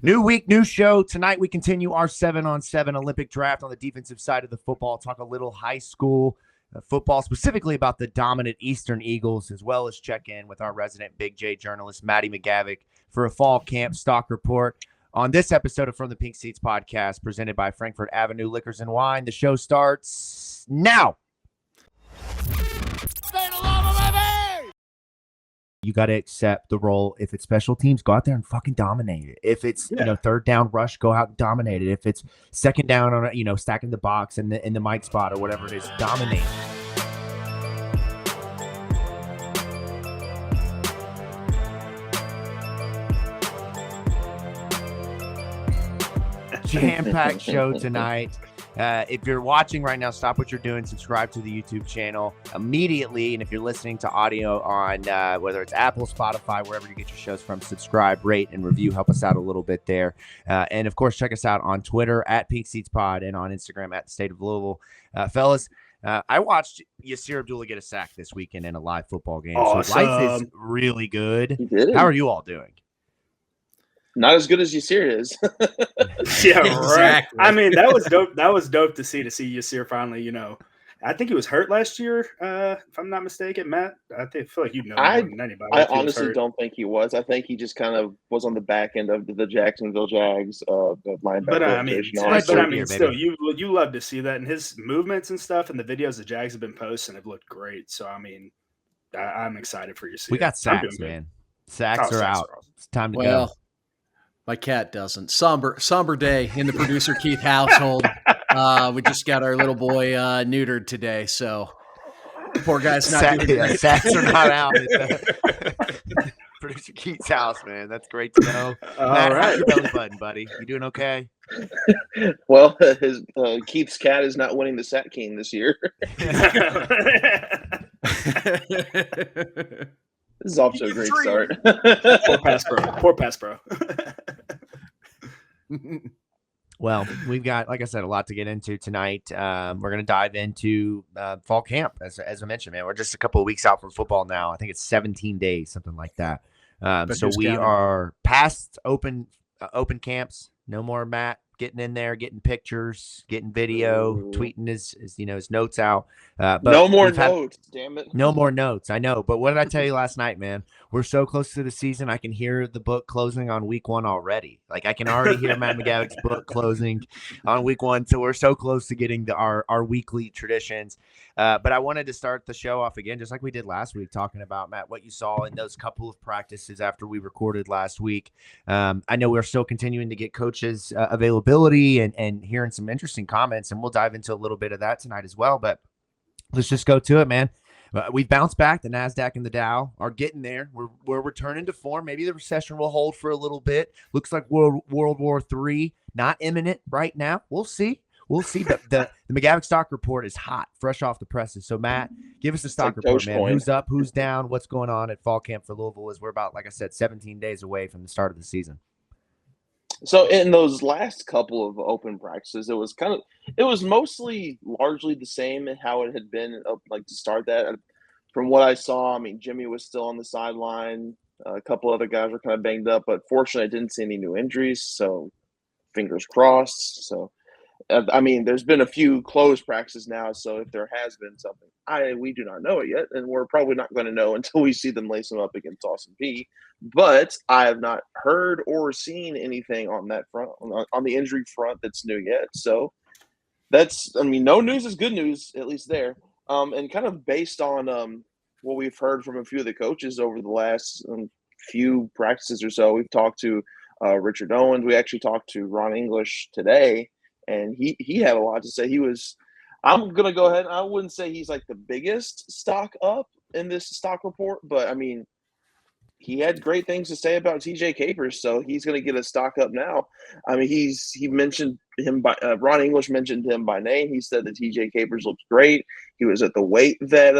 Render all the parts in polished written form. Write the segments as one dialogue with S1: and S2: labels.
S1: New week, new show. Tonight we continue our 7-on-7 Olympic draft on the defensive side of the football. Talk a little high school football, specifically about the dominant Eastern Eagles, as well as check in with our resident Big J journalist, Maddie McGavic, for a fall camp stock report. On this episode of From the Pink Seats podcast, presented by Frankfort Avenue Liquors and Wine, the show starts now. You got to accept the role. If it's special teams, go out there and fucking dominate it. If it's third down rush, go out and dominate it. If it's second down on stacking the box in the mic spot or whatever it is, dominate it. Jam-packed show tonight. If you're watching right now, stop what you're doing, subscribe to the YouTube channel immediately. And if you're listening to audio on whether it's Apple, Spotify, wherever you get your shows from, subscribe, rate, and review. Help us out a little bit there. And of course, check us out on Twitter at Pink Seats Pod and on Instagram at the State of Louisville. Fellas, I watched Yasir Abdullah get a sack this weekend in a live football game.
S2: Awesome.
S1: So life is really good. How are you all doing?
S3: Not as good as Yasir is.
S2: Yeah, right. Exactly. I mean, that was dope. That was dope to see Yasir finally, I think he was hurt last year, if I'm not mistaken, Matt. I feel like you know more than anybody.
S3: I honestly don't think he was. I think he just kind of was on the back end of the Jacksonville Jags linebacker.
S2: But still, you love to see that, and his movements and stuff, and the videos the Jags have been posting have looked great. So I'm excited for Yasir.
S1: We got sacks, man. Sacks are out. Awesome. It's time to go.
S4: My cat doesn't. Somber day in the producer Keith household. We just got our little boy neutered today, so poor guy's not doing great.
S1: Sacks are not out at producer Keith's house, man. That's great to know. Matt, how's your belly button, buddy? You doing okay?
S3: Well, his Keith's cat is not winning the Sack King this year. This is off to a great start.
S2: Poor pass, bro.
S1: Well, we've got, like I said, a lot to get into tonight. We're going to dive into fall camp, as I mentioned, man. We're just a couple of weeks out from football now. I think it's 17 days, something like that. So we are past open camps. No more Matt getting in there, getting pictures, getting video, tweeting his notes out. But
S3: no more notes, damn it.
S1: No more notes, I know. But what did I tell you last night, man? We're so close to the season. I can hear the book closing on week 1 already. Like, I can already hear Matt McGavic's book closing on week 1. So we're so close to getting to our weekly traditions. But I wanted to start the show off again, just like we did last week, talking about, Matt, what you saw in those couple of practices after we recorded last week. I know we're still continuing to get coaches' availability and hearing some interesting comments, and we'll dive into a little bit of that tonight as well. But let's just go to it, man. We've bounced back. The NASDAQ and the Dow are getting there. We're returning to form. Maybe the recession will hold for a little bit. Looks like World War III, not imminent right now. We'll see. But the McGavic stock report is hot, fresh off the presses. So, Matt, give us the stock report, man. Who's up, who's down, what's going on at fall camp for Louisville as we're about, like I said, 17 days away from the start of the season.
S3: So in those last couple of open practices, it was mostly largely the same in how it had been to start that. From what I saw, I mean, Jimmy was still on the sideline. A couple other guys were kind of banged up, but fortunately I didn't see any new injuries. So fingers crossed. So, I mean, there's been a few closed practices now. So if there has been something, we do not know it yet. And we're probably not going to know until we see them lace them up against Austin Peay. But I have not heard or seen anything on that front, on the injury front, that's new yet. So no news is good news, at least there. And kind of based on what we've heard from a few of the coaches over the last few practices or so, we've talked to Richard Owens. We actually talked to Ron English today, and he had a lot to say. I'm going to go ahead. I wouldn't say he's like the biggest stock up in this stock report, but I mean, he had great things to say about TJ Capers, so he's going to get a stock up now. I mean, he mentioned him by Ron English mentioned him by name. He said that TJ Capers looks great. He was at the weight that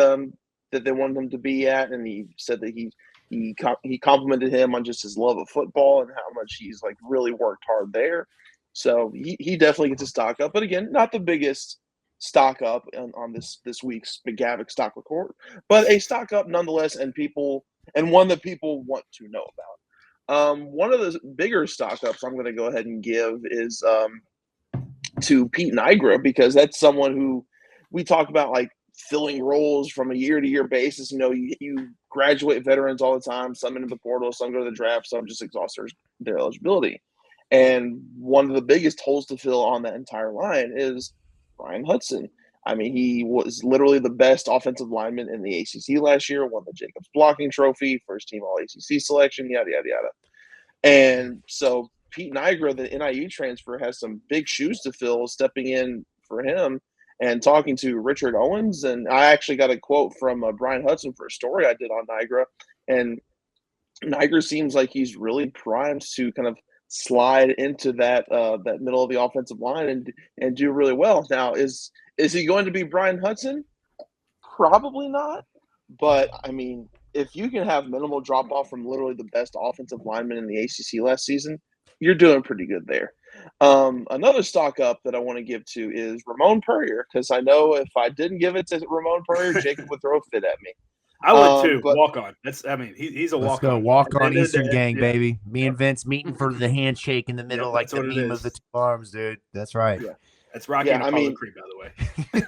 S3: they wanted him to be at, and he said that he complimented him on just his love of football and how much he's like really worked hard there. So he definitely gets a stock up, but again, not the biggest stock up on this week's McGavic stock report, but a stock up nonetheless, and one that people want to know One of the bigger stock ups I'm going to go ahead and give is to Pete Nigra, because that's someone who we talk about like filling roles from a year to year basis. You graduate veterans all the time. Some into the portal, some go to the draft, some just exhaust their eligibility. And one of the biggest holes to fill on that entire line is Brian Hudson. I mean, he was literally the best offensive lineman in the ACC last year, won the Jacobs blocking trophy, first team all ACC selection, yada, yada, yada. And so Pete Nigra, the NIU transfer, has some big shoes to fill, stepping in for him and talking to Richard Owens. And I actually got a quote from Brian Hudson for a story I did on Nigra. And Nigra seems like he's really primed to kind of slide into that middle of the offensive line and do really well. Now, is he going to be Brian Hudson? Probably not. But, I mean, if you can have minimal drop-off from literally the best offensive lineman in the ACC last season, you're doing pretty good there. Another stock up that I want to give to is Ramon Purrier, because I know if I didn't give it to Ramon Purrier, Jacob would throw a fit at me.
S2: I would too. Walk on. He's a walk on.
S1: Let's go walk on Eastern Gang, baby. Me and Vince meeting for the handshake in the middle, like the meme of the two arms, dude. That's right.
S2: Yeah. That's Rocky and Apollo Creed, by the way.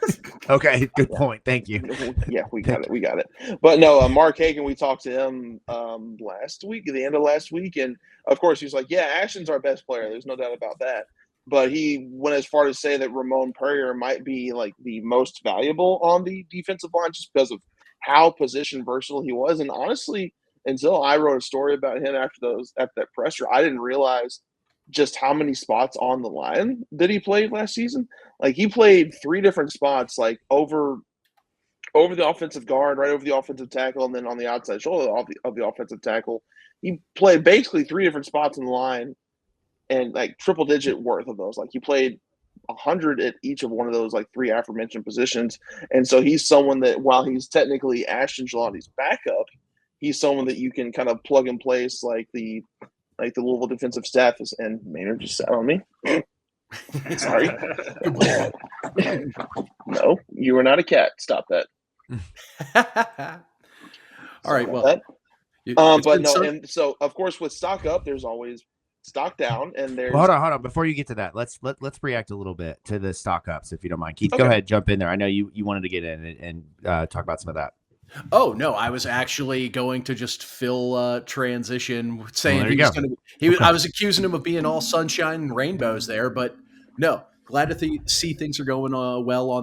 S1: Okay, good point. Thank you.
S3: Yeah, we got it. But no, Mark Hagan, we talked to him last week, at the end of last week, and of course he was like, "Yeah, Ashton's our best player. There's no doubt about that." But he went as far to say that Ramon Purrier might be like the most valuable on the defensive line just because of how position versatile he was. And honestly, until I wrote a story about him after that pressure, I didn't realize just how many spots on the line that he played last season. Like, he played 3 different spots, like over the offensive guard, right over the offensive tackle, and then on the outside shoulder of the offensive tackle. He played basically 3 different spots in the line, and like triple digit worth of those. Like, he played 100 at each of one of those like 3 aforementioned positions. And so he's someone that, while he's technically Ashton Gelati's backup, he's someone that you can kind of plug in place like the Louisville defensive staff is. And Maynard just sat on me. Sorry. No, you are not a cat. Stop that.
S4: All right. Well,
S3: and so of course with stock up, there's always stock down, and there's
S1: hold on. Before you get to that, let's react a little bit to the stock ups, if you don't mind. Keith, Go ahead, jump in there. I know you wanted to get in and talk about some of that.
S4: Oh no, I was actually going to just fill transition, saying I was accusing him of being all sunshine and rainbows there, but no. Glad to see things are going well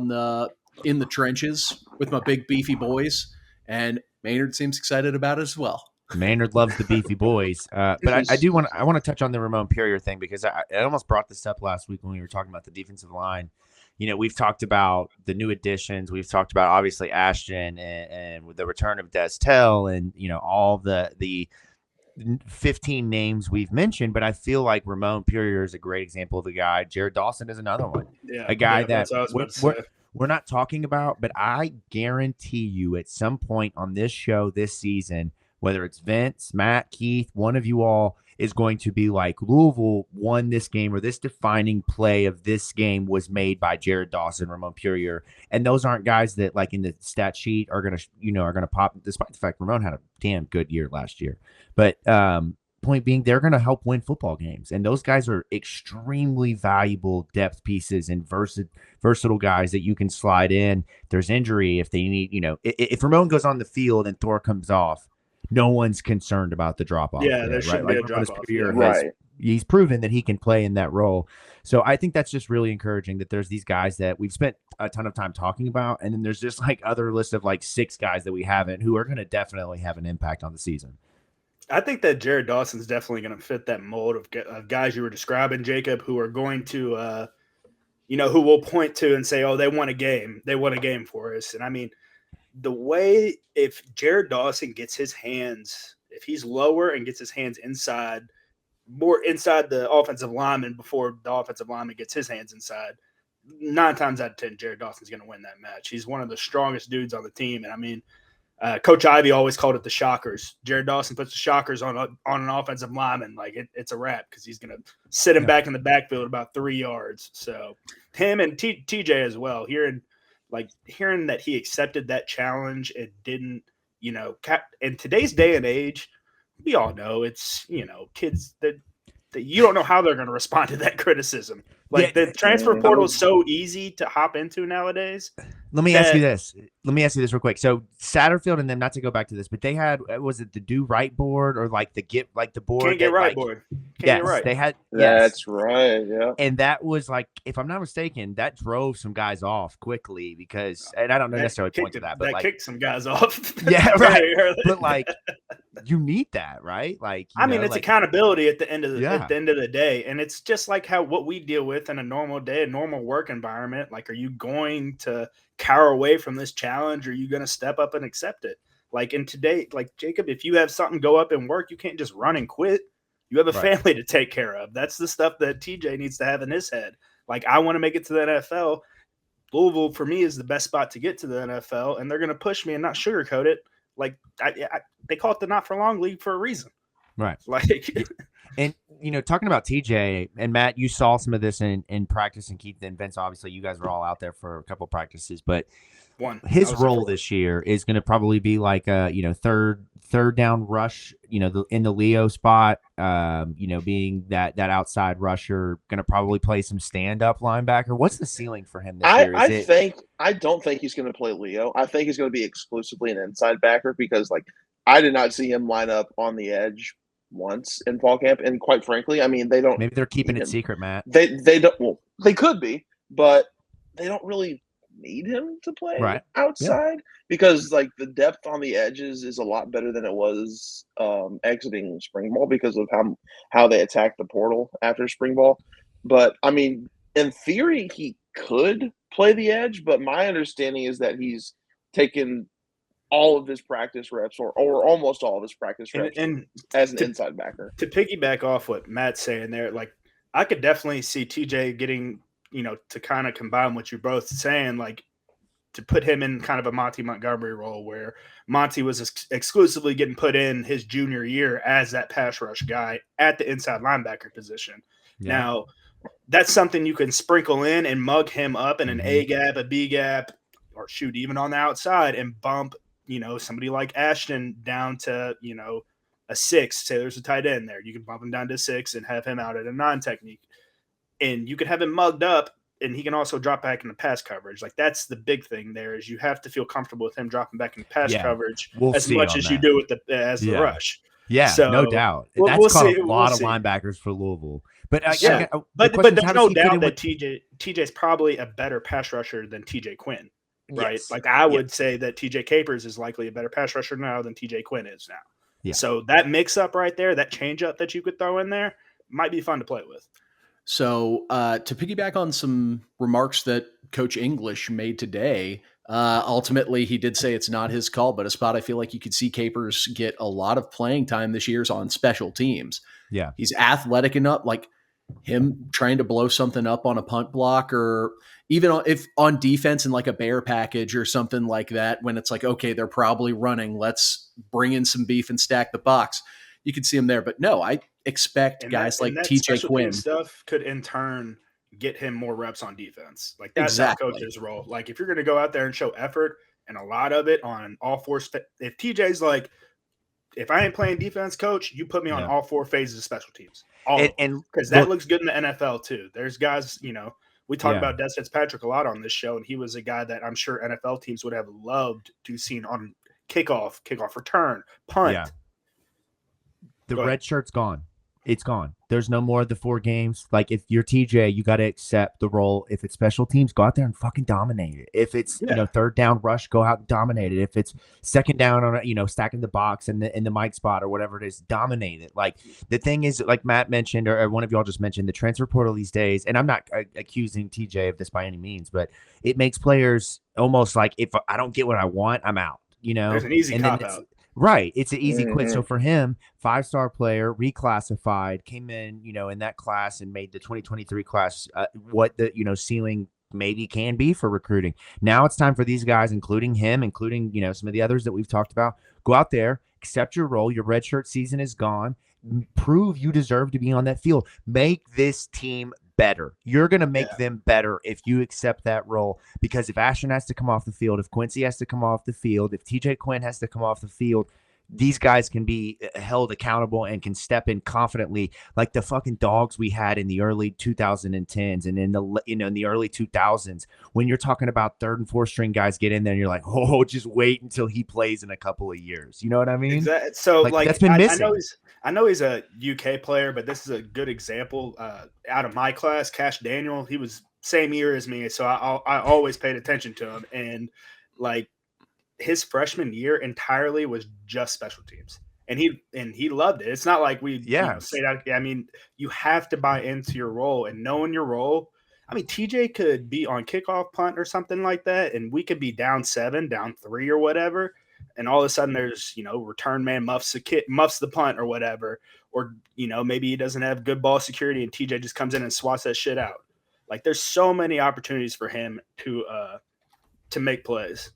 S4: in the trenches with my big beefy boys, and Maynard seems excited about it as well.
S1: Maynard loves the beefy boys, but I want to touch on the Ramon Purrier thing, because I almost brought this up last week when we were talking about the defensive line. You know, we've talked about the new additions. We've talked about obviously Ashton and with the return of Destel, and all the 15 names we've mentioned. But I feel like Ramon Purrier is a great example of a guy. Jared Dawson is another one. A guy that we're not talking about, but I guarantee you at some point on this show this season, whether it's Vince, Matt, Keith, one of you all is going to be like, Louisville won this game, or this defining play of this game was made by Jared Dawson, Ramon Purrier. And those aren't guys that, like, in the stat sheet are going to pop, despite the fact Ramon had a damn good year last year. But point being, they're going to help win football games. And those guys are extremely valuable depth pieces and versatile guys that you can slide in. There's injury if they need, if Ramon goes on the field and Thor comes off, no one's concerned about the drop-off.
S2: Yeah, there shouldn't be a drop-off.
S3: Right.
S1: He's proven that he can play in that role. So I think that's just really encouraging that there's these guys that we've spent a ton of time talking about, and then there's just like other list of like 6 guys that we haven't, who are going to definitely have an impact on the season.
S2: I think that Jared Dawson's definitely going to fit that mold of guys you were describing, Jacob, who are going to, who will point to and say, oh, they won a game. They won a game for us. And I mean, the way, if Jared Dawson gets his hands, if he's lower and gets his hands more inside the offensive lineman before the offensive lineman gets his hands inside, 9 times out of 10, Jared Dawson's going to win that match. He's one of the strongest dudes on the team. And I mean, Coach Ivey always called it the shockers. Jared Dawson puts the shockers on an offensive lineman, like it's a wrap, because he's going to sit him back in the backfield about 3 yards. So him and TJ as well, hearing that he accepted that challenge and didn't, in today's day and age, we all know it's, kids that you don't know how they're going to respond to that criticism. Like the transfer portal is so easy to hop into nowadays.
S1: Let me ask you this. Let me ask you this real quick. So Satterfield and them, not to go back to this, but they had, was it the do right board or like the board?
S2: Can't get right board. Can't get right.
S1: They had.
S3: That's right. Yeah.
S1: And that was like, if I'm not mistaken, that drove some guys off quickly because, and I don't necessarily point to that, but
S2: that kicked some guys off.
S1: Yeah, right. But like, you need that, right? Like,
S2: I mean, it's accountability at the end of the day, and it's just like what we deal with in a normal day, a normal work environment. Like, are you going to cower away from this challenge, or are you going to step up and accept it? Like in today, like Jacob, if you have something go up and work, you can't just run and quit. You have a family to take care of. That's the stuff that TJ needs to have in his head. Like, I want to make it to the NFL. Louisville, for me, is the best spot to get to the NFL, and they're going to push me and not sugarcoat it. Like, they call it the not for long league for a reason.
S1: Right.
S2: Like,
S1: and, talking about TJ and Matt, you saw some of this in practice, and Keith and Vince, obviously you guys were all out there for a couple of practices, but his role this year is going to probably be like a, third down rush, in the Leo spot, being that outside rusher, going to probably play some stand-up linebacker. What's the ceiling for him this year?
S3: I don't think he's going to play Leo. I think he's going to be exclusively an inside backer because, like, I did not see him line up on the edge once in fall camp. And quite frankly, I mean, they don't.
S1: Maybe they're keeping it secret, Matt.
S3: They don't. Well, they could be, but they don't really need him to play outside because, like, the depth on the edges is a lot better than it was exiting spring ball because of how they attacked the portal after spring ball. But I mean, in theory, he could play the edge, but my understanding is that he's taken all of his practice reps or almost all of his practice reps and as an inside backer.
S2: To piggyback off what Matt's saying there, like, I could definitely see TJ getting, to kind of combine what you're both saying, like, to put him in kind of a Monty Montgomery role where Monty was exclusively getting put in his junior year as that pass rush guy at the inside linebacker position. Yeah. Now, that's something you can sprinkle in and mug him up in an A gap, a B gap, or shoot, even on the outside and bump, somebody like Ashton down to, a 6. Say there's a tight end there. You can bump him down to 6 and have him out at a 9 technique. And you can have him mugged up, and he can also drop back into pass coverage. Like, that's the big thing there is you have to feel comfortable with him dropping back into pass coverage as much as you do with the rush.
S1: Yeah, so, no doubt. That's caught a lot of linebackers for Louisville. But there's
S2: no doubt that TJ's probably a better pass rusher than TJ Quinn. Right. Yes. Like, I would say that TJ Capers is likely a better pass rusher now than TJ Quinn is now. Yeah. So that mix up right there, that change up that you could throw in there might be fun to play with.
S4: So to piggyback on some remarks that Coach English made today, ultimately he did say it's not his call, but a spot I feel like you could see Capers get a lot of playing time this year is on special teams.
S1: Yeah.
S4: He's athletic enough, like him trying to blow something up on a punt block or even if on defense in like a bear package or something like that, when it's like, okay, they're probably running, let's bring in some beef and stack the box. You could see him there, but no, I expect guys like TJ Quinn
S2: stuff could in turn get him more reps on defense. Like, that's how coach's role. Like, if you're going to go out there and show effort and a lot of it on all four, if TJ's like, if I ain't playing defense, coach, you put me on all 4 phases of special teams. Because that looks good in the NFL too. There's guys, we talk about Des Fitzpatrick a lot on this show, and he was a guy that I'm sure NFL teams would have loved to seen on kickoff return, punt.
S1: Yeah. The red shirt's gone. It's gone. There's no more of the 4 games. Like, if you're TJ, you got to accept the role. If it's special teams, go out there and fucking dominate it. If it's third down rush, go out and dominate it. If it's second down on stacking the box in the mic spot or whatever it is, dominate it. Like, the thing is, like Matt mentioned or one of y'all just mentioned, the transfer portal these days, and I'm not accusing TJ of this by any means, but it makes players almost like, if I don't get what I want, I'm out.
S2: There's an easy cop out.
S1: Right. It's an easy quit. So for him, 5-star player, reclassified, came in, in that class and made the 2023 class what the, ceiling maybe can be for recruiting. Now it's time for these guys, including him, including, some of the others that we've talked about, go out there, accept your role. Your redshirt season is gone. Prove you deserve to be on that field. Make this team better. You're going to make them better if you accept that role, because if Ashton has to come off the field, if Quincy has to come off the field, if TJ Quinn has to come off the field, these guys can be held accountable and can step in confidently, like the fucking dogs we had in the early 2010s and in the early 2000s. When you're talking about third and fourth string guys get in there, and you're like, oh, just wait until he plays in a couple of years. You know what I mean?
S2: Exactly. So like
S1: that's been missing.
S2: I know he's a UK player, but this is a good example. Out of my class, Cash Daniel, he was same year as me, so I always paid attention to him, and like his freshman year entirely was just special teams, and he loved it. It's not like we say that. I mean, you have to buy into your role and knowing your role. I mean, TJ could be on kickoff punt or something like that, and we could be down 7, down 3 or whatever, and all of a sudden there's return man muffs the punt or whatever, or maybe he doesn't have good ball security and TJ just comes in and swats that shit out. Like there's so many opportunities for him to make plays.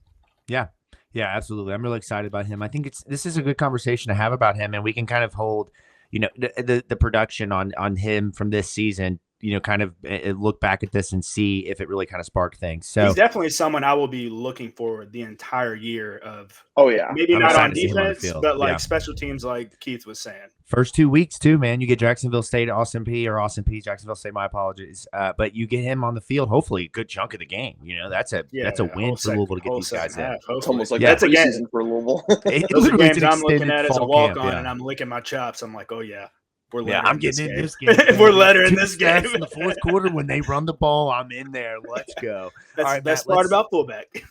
S1: Yeah, absolutely. I'm really excited about him. I think this is a good conversation to have about him, and we can kind of hold, the production on him from this season, kind of look back at this and see if it really kind of sparked things. So
S2: he's definitely someone I will be looking forward the entire year of.
S3: Oh yeah,
S2: maybe
S1: I'm
S2: not on
S1: excited to see him on the
S2: defense,
S1: field.
S2: but like
S1: Yeah.
S2: special teams, like Keith was saying.
S1: First 2 weeks too, man. You get Jacksonville State, Austin P, Jacksonville State. My apologies, but you get him on the field. Hopefully, a good chunk of the game. That's a win for Louisville to get these guys in.
S3: It's almost like
S2: that's a
S3: preseason for Louisville.
S2: Those are games I'm looking
S1: extended
S2: at as a
S1: fall
S2: walk
S1: camp,
S2: on,
S1: yeah.
S2: and I'm licking my chops. I'm like, oh yeah, we're
S1: I'm getting in this game.
S2: If we're lettering
S1: Two
S2: this game
S1: stats in the fourth quarter when they run the ball, I'm in there. Let's go.
S2: That's
S1: All right,
S2: the best
S1: Matt,
S2: part about fullback.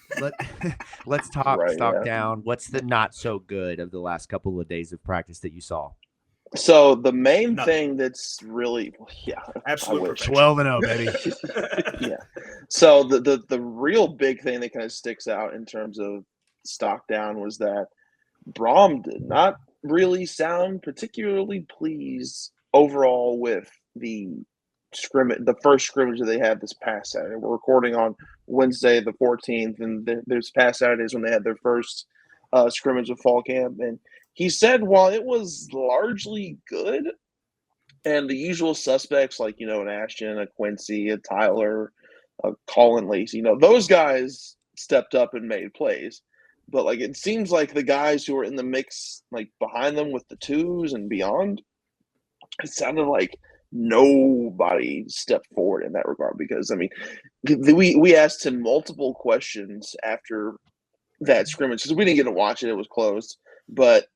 S1: Let's talk
S3: Right,
S1: stock
S3: yeah.
S1: down. What's the not so good of the last couple of days of practice that you saw?
S3: So the main thing that's really,
S2: Absolute perfection.
S1: 12-0, baby.
S3: yeah. So the real big thing that kind of sticks out in terms of stock down was that Braum did not really sound particularly pleased overall with the first scrimmage that they had this past Saturday. We're recording on Wednesday the 14th, and there's past Saturdays when they had their first scrimmage of fall camp. And he said while it was largely good, and the usual suspects like, an Ashton, a Quincy, a Tyler, a Colin Lacey, those guys stepped up and made plays. But like it seems like the guys who are in the mix, like behind them with the twos and beyond, it sounded like nobody stepped forward in that regard. Because I mean, we asked him multiple questions after that scrimmage because we didn't get to watch it; it was closed. But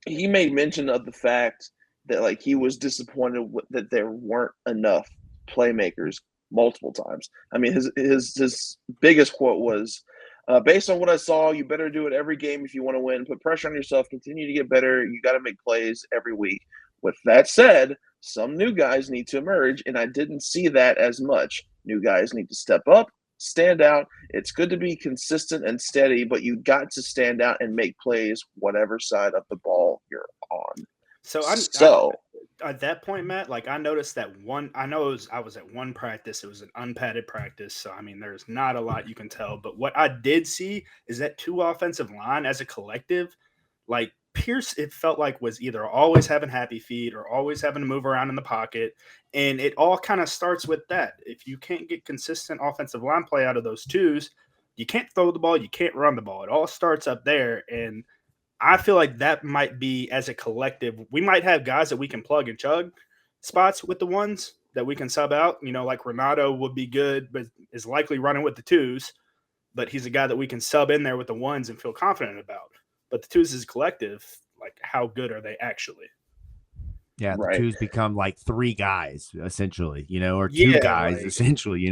S3: he made mention of the fact that like he was disappointed that there weren't enough playmakers multiple times. I mean, his biggest quote was, based on what I saw, you better do it every game if you want to win. Put pressure on yourself. Continue to get better. You got to make plays every week. With that said, some new guys need to emerge, and I didn't see that as much. New guys need to step up, stand out. It's good to be consistent and steady, but you got to stand out and make plays whatever side of the ball you're on.
S2: So at that point, Matt, like I noticed that I was at one practice. It was an unpadded practice. So, I mean, there's not a lot you can tell. But what I did see is that 2 offensive line as a collective, like Pierce, it felt like was either always having happy feet or always having to move around in the pocket. And it all kind of starts with that. If you can't get consistent offensive line play out of those twos, you can't throw the ball, you can't run the ball. It all starts up there. And I feel like that might be, as a collective, we might have guys that we can plug and chug spots with the ones that we can sub out. Like Renato would be good, but is likely running with the twos. But he's a guy that we can sub in there with the ones and feel confident about. But the twos is collective. Like, how good are they actually?
S1: Yeah, the
S3: Right.
S1: twos become like 3 guys, essentially, or 2 guys, essentially,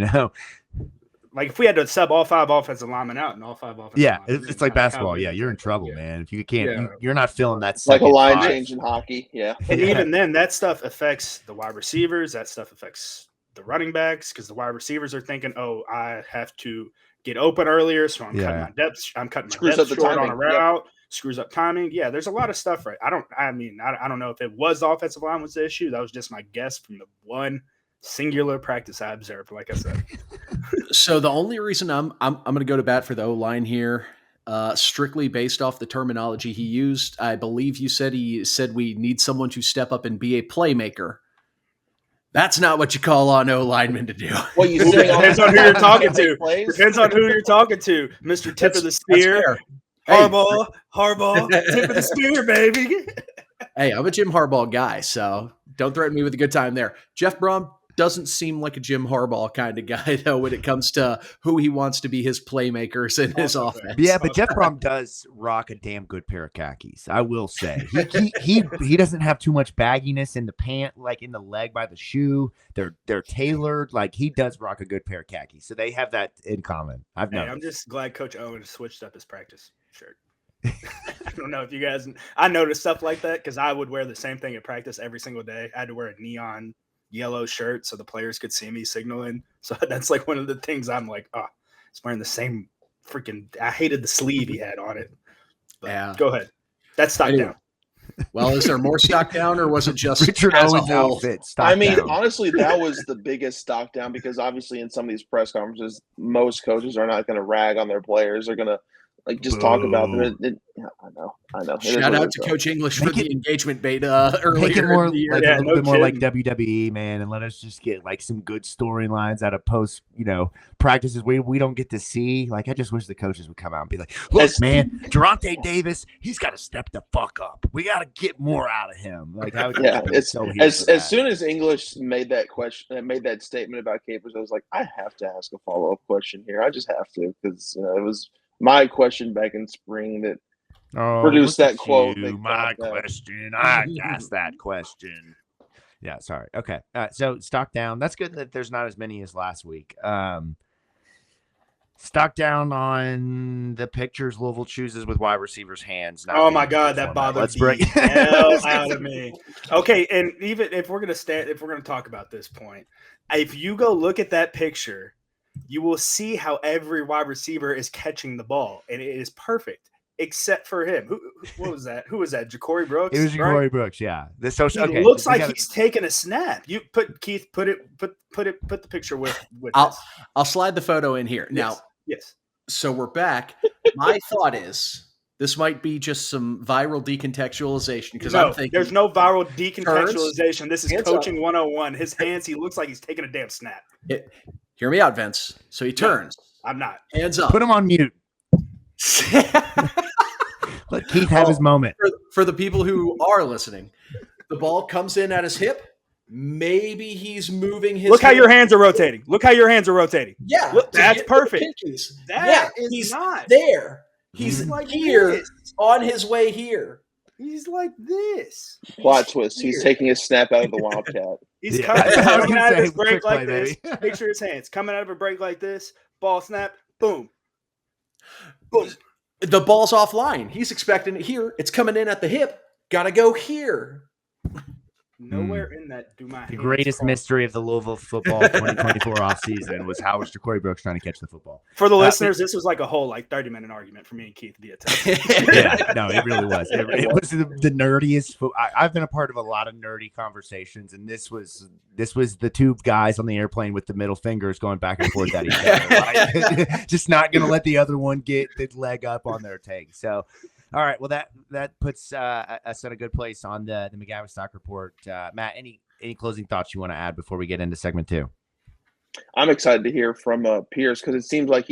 S2: Like if we had to sub all 5 offensive linemen out and all 5 offensive linemen
S1: it's like basketball. Yeah, you're in trouble, man. If you can't, you're not feeling that
S3: Like a
S1: second
S3: line
S1: 5.
S3: change in hockey. Yeah.
S2: And even then, that stuff affects the wide receivers. That stuff affects the running backs because the wide receivers are thinking, "Oh, I have to get open earlier, so I'm cutting my depth. I'm cutting my
S3: Screws
S2: depth
S3: up the
S2: short
S3: timing.
S2: on a route." Screws up timing. Yeah, there's a lot of stuff, right? I don't know if it was the offensive line was the issue. That was just my guess from the one singular practice I observed. Like I said.
S4: So the only reason I'm going to go to bat for the O-line here, strictly based off the terminology he used, I believe he said we need someone to step up and be a playmaker. That's not what you call on O-linemen to do.
S3: Well, you
S2: Depends on who you're talking to.
S3: Plays?
S2: Depends on who you're talking to. Mr. Tip of the Spear. Harbaugh, tip of the spear, baby.
S4: Hey, I'm a Jim Harbaugh guy, so don't threaten me with a good time there. Jeff Brom doesn't seem like a Jim Harbaugh kind of guy, though, when it comes to who he wants to be his playmakers in his offense.
S1: Yeah, but Jeff Brom does rock a damn good pair of khakis, I will say. He doesn't have too much bagginess in the pant, like in the leg by the shoe. They're tailored. Like, he does rock a good pair of khakis, so they have that in common. I've noticed.
S2: I'm just glad Coach Owen switched up his practice shirt. I don't know if you guys – I noticed stuff like that because I would wear the same thing at practice every single day. I had to wear a neon yellow shirt so the players could see me signaling. So that's like one of the things I'm like, it's wearing the same freaking – I hated the sleeve he had on it. But
S4: yeah.
S2: Go ahead. That's stock down.
S4: Well, is there more stock down or was it just
S1: Richard
S4: as
S1: Owens
S4: a whole?
S1: outfit?
S3: Honestly, that was the biggest stock down because obviously in some of these press conferences, most coaches are not going to rag on their players. They're going to just talk about them. I know.
S4: Shout out to Coach English for the engagement bait earlier.
S1: Make it more
S4: in the year.
S1: like a little bit more like WWE, man, and let us just get like some good storylines out of post, practices we don't get to see. Like, I just wish the coaches would come out and be like, "Look, man, Geronte Davis, he's got to step the fuck up. We got to get more out of him." Like,
S3: as soon as English made that statement about Capers, I was like, I have to ask a follow-up question here. I just have to because it was my question back in spring that produced that quote.
S1: My question. I asked that question. Yeah, sorry. Okay. So stock down. That's good that there's not as many as last week. Stock down on the pictures Louisville chooses with wide receivers' hands.
S2: Oh my God, that bothered the hell out of me. Okay, and even if we're gonna talk about this point, if you go look at that picture, you will see how every wide receiver is catching the ball, and it is perfect, except for him. What was that? Who was that? Ja'Cory Brooks?
S1: It was Ja'Cory Brooks, yeah.
S2: It looks like he's taking a snap. You put the picture with
S4: I'll slide the photo in here. Now,
S2: yes.
S4: So we're back. My thought is this might be just some viral decontextualization because I'm thinking
S2: there's no viral decontextualization. This is coaching 101. His hands, he looks like he's taking a damn snap.
S4: Hear me out, Vince. So he turns.
S2: No, I'm not.
S4: Hands up.
S1: Put him on mute. Let Keith have his moment.
S4: For the people who are listening, the ball comes in at his hip. Maybe he's moving his.
S2: Look how your hands are rotating.
S4: Yeah,
S2: look, that's perfect.
S4: He's not there. He's like here on his way here.
S2: He's like this.
S3: Plot twist. He's taking a snap out of the Wildcat.
S2: He's coming out of his break like this. Picture his hands. Coming out of a break like this. Ball snap. Boom. Boom.
S4: The ball's offline. He's expecting it here. It's coming in at the hip. Gotta go here.
S2: Nowhere in that do my
S1: The greatest mystery of the Louisville football 2024 offseason was how was Ja'Cory Brooks trying to catch the football.
S2: For the listeners, this was like a whole 30-minute argument for me and Keith via text.
S1: Yeah, no, it really was. It was the nerdiest. I've been a part of a lot of nerdy conversations, and this was the two guys on the airplane with the middle fingers going back and forth at each other, right? Just not going to let the other one get the leg up on their take. So. All right, well that puts us in a good place on the McGavic Stock Report. Matt, any closing thoughts you want to add before we get into segment 2?
S3: I'm excited to hear from Pierce because it seems like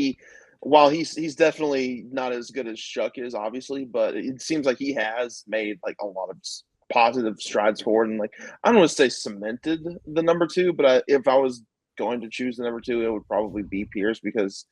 S3: while he's definitely not as good as Shuck is, obviously, but it seems like he has made like a lot of positive strides forward and like I don't want to say cemented the number 2, but if I was going to choose the number 2, it would probably be Pierce because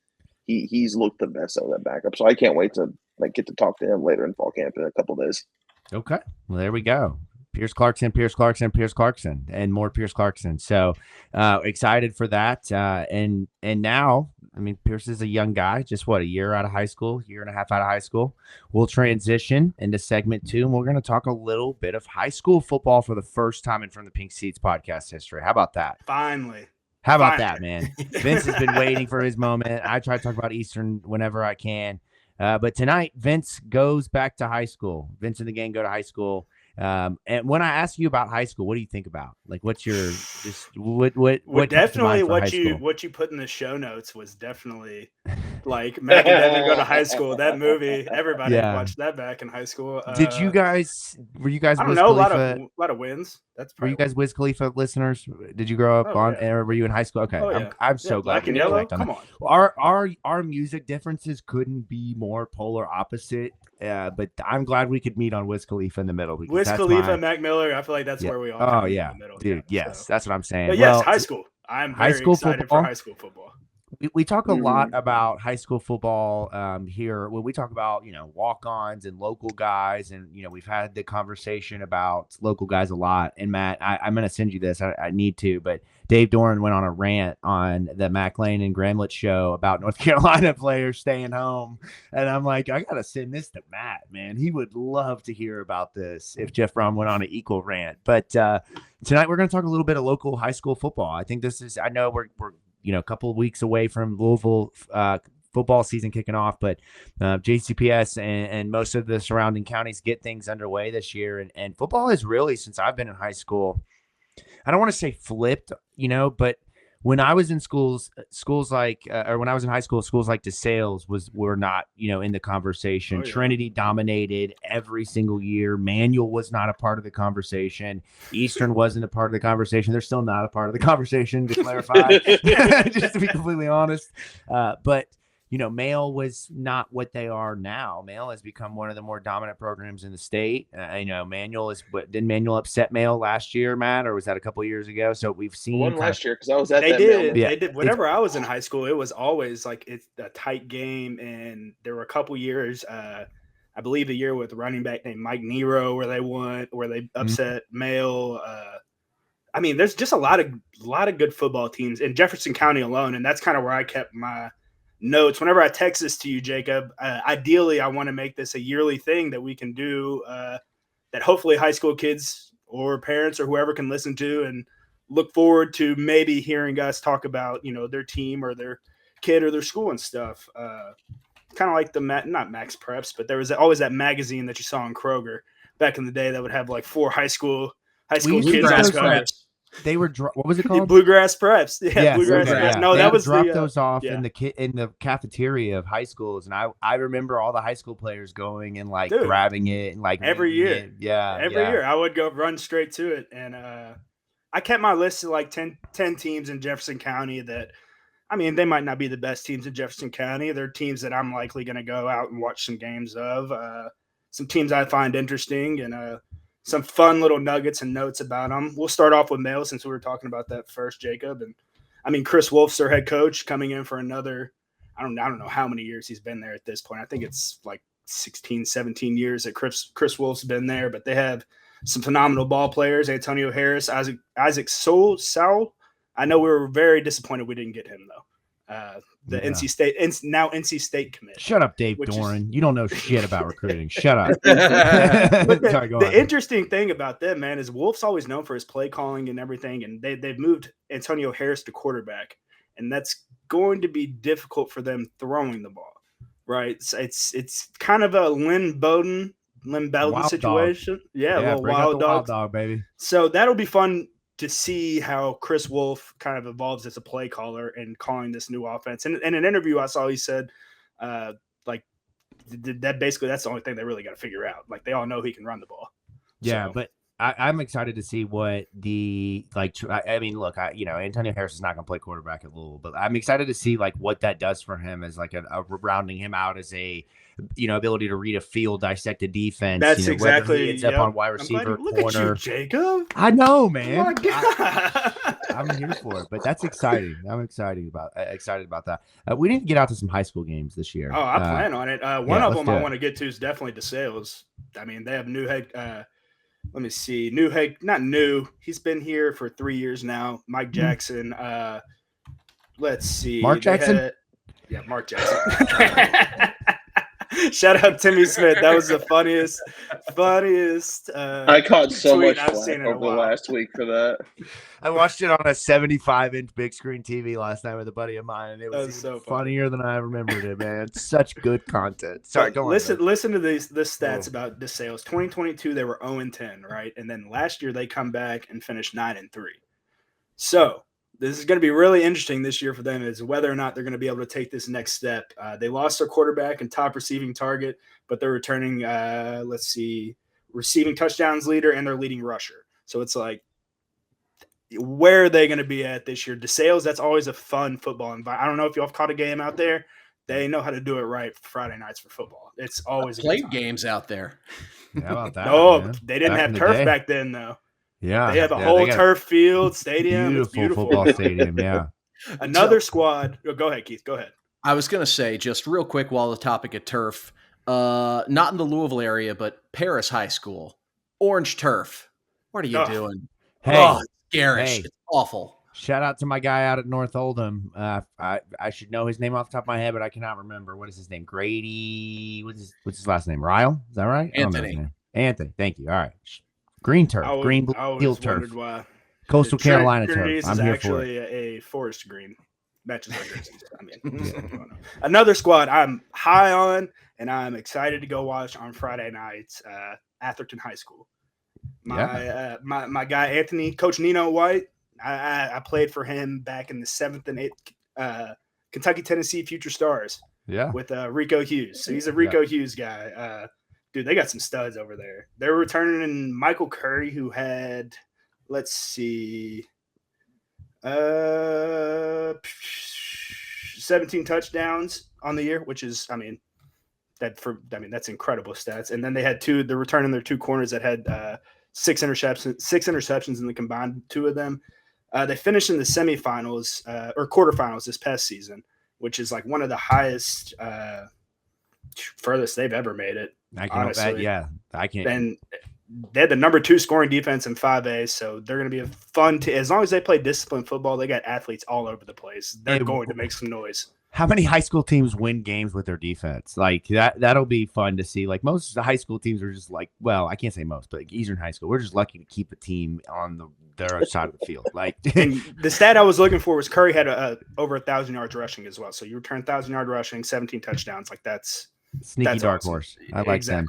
S3: he's looked the best out of that backup. So I can't wait to get to talk to him later in fall camp in a couple of days.
S1: Okay. Well, there we go. Pierce Clarkson, and more Pierce Clarkson. So excited for that. And now, I mean, Pierce is a young guy, just a year out of high school, year and a half out of high school. We'll transition into segment 2, and we're going to talk a little bit of high school football for the first time in From the Pink Seats podcast history. How about that?
S2: Finally.
S1: How about that, man? Vince has been waiting for his moment. I try to talk about Eastern whenever I can. But tonight, Vince goes back to high school. Vince and the gang go to high school And when I ask you about high school, what do you think about? Like, what's your what
S2: definitely what you put in the show notes was definitely like Mac and Devin go to high school. That movie, everybody watched that back in high school.
S1: Were you guys?
S2: I don't know, a lot of wins.
S1: Were you guys Wiz Khalifa listeners? Did you grow up or were you in high school? Okay, I'm so glad.
S2: Black and Yellow. Come on.
S1: Our music differences couldn't be more polar opposite. But I'm glad we could meet on Wiz Khalifa in the middle.
S2: Wiz Khalifa, Mac Miller. I feel like that's where we all.
S1: Oh yeah, in the middle. Dude. Yes, that's what I'm saying.
S2: But yes, high school. I'm very excited for high school football.
S1: We talk a lot about high school football here when we talk about, walk-ons and local guys. And, we've had the conversation about local guys a lot. And Matt, I'm going to send you this. I need to, but Dave Doran went on a rant on the Mac Lane and Gramlett show about North Carolina players staying home. And I'm like, I got to send this to Matt, man. He would love to hear about this if Jeff Brom went on an equal rant. But tonight we're going to talk a little bit of local high school football. I think I know we're a couple of weeks away from Louisville football season kicking off, but JCPS and most of the surrounding counties get things underway this year. And football has really, since I've been in high school, I don't want to say flipped, but when I was in schools like, or when I was in high school, schools like DeSales were not, in the conversation. Trinity dominated every single year. Manual was not a part of the conversation. Eastern wasn't a part of the conversation. They're still not a part of the conversation, to clarify, just to be completely honest. But Male was not what they are now. Male has become one of the more dominant programs in the state. Manual didn't Manual upset Male last year, Matt, or was that a couple of years ago? So we've seen
S3: one last year because I was at
S2: they
S3: that.
S2: They did. Whenever I was in high school, it was always like it's a tight game, and there were a couple years. I believe the year with a running back named Mike Nero where they upset Male. There's just a lot of good football teams in Jefferson County alone, and that's kind of where I kept my notes. Whenever I text this to you, Jacob, ideally I want to make this a yearly thing that we can do, that hopefully high school kids or parents or whoever can listen to and look forward to maybe hearing us talk about, their team or their kid or their school and stuff. Kind of like not Max Preps, but there was always that magazine that you saw in Kroger back in the day that would have like 4 high school kids on the cover.
S1: They were what was it called?
S2: Bluegrass Preps. Yeah, Bluegrass Preps.
S1: Yeah.
S2: No, that was
S1: drop those off in the cafeteria of high schools, and I remember all the high school players going and grabbing it and
S2: every year.
S1: Every
S2: year I would go run straight to it, and I kept my list of like 10 teams in Jefferson County that. They might not be the best teams in Jefferson County. They're teams that I'm likely going to go out and watch some games of. Some teams I find interesting and some fun little nuggets and notes about them. We'll start off with Male since we were talking about that first, Jacob. And Chris Wolf's their head coach coming in for another. I don't know how many years he's been there at this point. I think it's like 16, 17 years that Chris Wolf's been there. But they have some phenomenal ball players: Antonio Harris, Isaac Sowell. I know we were very disappointed we didn't get him though. NC State commit.
S1: Shut up, Dave Doran. You don't know shit about recruiting. Shut up.
S2: Sorry, the interesting thing about them, man, is Wolf's always known for his play calling and everything, and they've moved Antonio Harris to quarterback, and that's going to be difficult for them throwing the ball. Right? It's kind of a Lynn Bowden situation.
S1: Dog.
S2: Yeah, a little wild
S1: dog, baby.
S2: So that'll be fun to see how Chris Wolf kind of evolves as a play caller and calling this new offense. And in an interview I saw, he said, that basically that's the only thing they really got to figure out. Like they all know he can run the ball.
S1: Yeah, so. But I'm excited to see what Antonio Harris is not going to play quarterback at Louisville, but I'm excited to see what that does for him as a rounding him out as a, ability to read a field, dissect a defense.
S2: That's exactly.
S1: He ends up on wide receiver,
S2: look
S1: corner.
S2: At you, Jacob.
S1: I know, man.
S2: Oh my God.
S1: I'm here for it, but that's exciting. I'm excited about that. We didn't get out to some high school games this year.
S2: Oh, I plan on it. One of them I want to get to is definitely DeSales. They have new head. Let me see. Not new. He's been here for 3 years now. Mike Jackson. Let's see.
S1: Mark Jackson?
S2: Mark Jackson. Shout out Timmy Smith. That was the funniest.
S3: I caught so
S2: tweet
S3: much
S2: I've
S3: flack
S2: seen in a
S3: over the
S2: while.
S3: last week for that.
S1: I watched it on a 75-inch big screen TV last night with a buddy of mine, and it was
S2: so
S1: funnier than I remembered it, man. It's such good content. Sorry, go on.
S2: Listen to the stats about DeSales. 2022, they were 0-10, right? And then last year they come back and finished 9-3. So this is going to be really interesting this year for them, is whether or not they're going to be able to take this next step. They lost their quarterback and top receiving target, but they're returning, receiving touchdowns leader and their leading rusher. So it's like, where are they going to be at this year? DeSales, that's always a fun football environment. I don't know if y'all have caught a game out there. They know how to do it right for Friday nights for football. It's always
S4: played games out there.
S1: How about that?
S2: No, they didn't have turf back then, though.
S1: Yeah,
S2: they have a whole turf field stadium.
S1: Beautiful football stadium. Yeah.
S2: Another squad. Go ahead, Keith. Go ahead.
S4: I was going to say, just real quick, while the topic of turf, not in the Louisville area, but Paris High School, orange turf. What are you doing?
S1: Hey,
S4: it's garish. It's awful.
S1: Shout out to my guy out at North Oldham. I should know his name off the top of my head, but I cannot remember. What is his name? Grady. What's his last name? Ryle? Is that right?
S4: Anthony.
S1: Anthony. Thank you. All right. Green turf. Green steel turf.
S2: Why
S1: Coastal Carolina
S2: Trinity
S1: turf. I'm here for
S2: it. A forest green. Matches our jerseys. I mean, another squad I'm high on, and I'm excited to go watch on Friday nights. Atherton High School. My guy Anthony, Coach Nino White. I played for him back in the 7th and 8th Kentucky Tennessee Future Stars.
S1: Yeah,
S2: with Rico Hughes. So he's a Rico Hughes guy. Dude, they got some studs over there. They're returning in Michael Curry, who had, 17 touchdowns on the year, which is, that's incredible stats. And then they had they're returning their two corners that had 6 interceptions in the combined two of them. They finished in the semifinals or quarterfinals this past season, which is like one of the highest, furthest they've ever made it.
S1: I can bet, I can't.
S2: And they had the number 2 scoring defense in 5A, so they're going to be a fun team. As long as they play disciplined football, they got athletes all over the place. They're going to make some noise.
S1: How many high school teams win games with their defense? Like that'll be fun to see. Like most of the high school teams are just like, well, I can't say most, but like Eastern High School, we're just lucky to keep a team on their side of the field. Like
S2: and the stat I was looking for was Curry had over 1,000 yards rushing as well. So you return 1,000-yard rushing, 17 touchdowns. Like that's
S1: dark
S2: awesome.
S1: horse. I like them.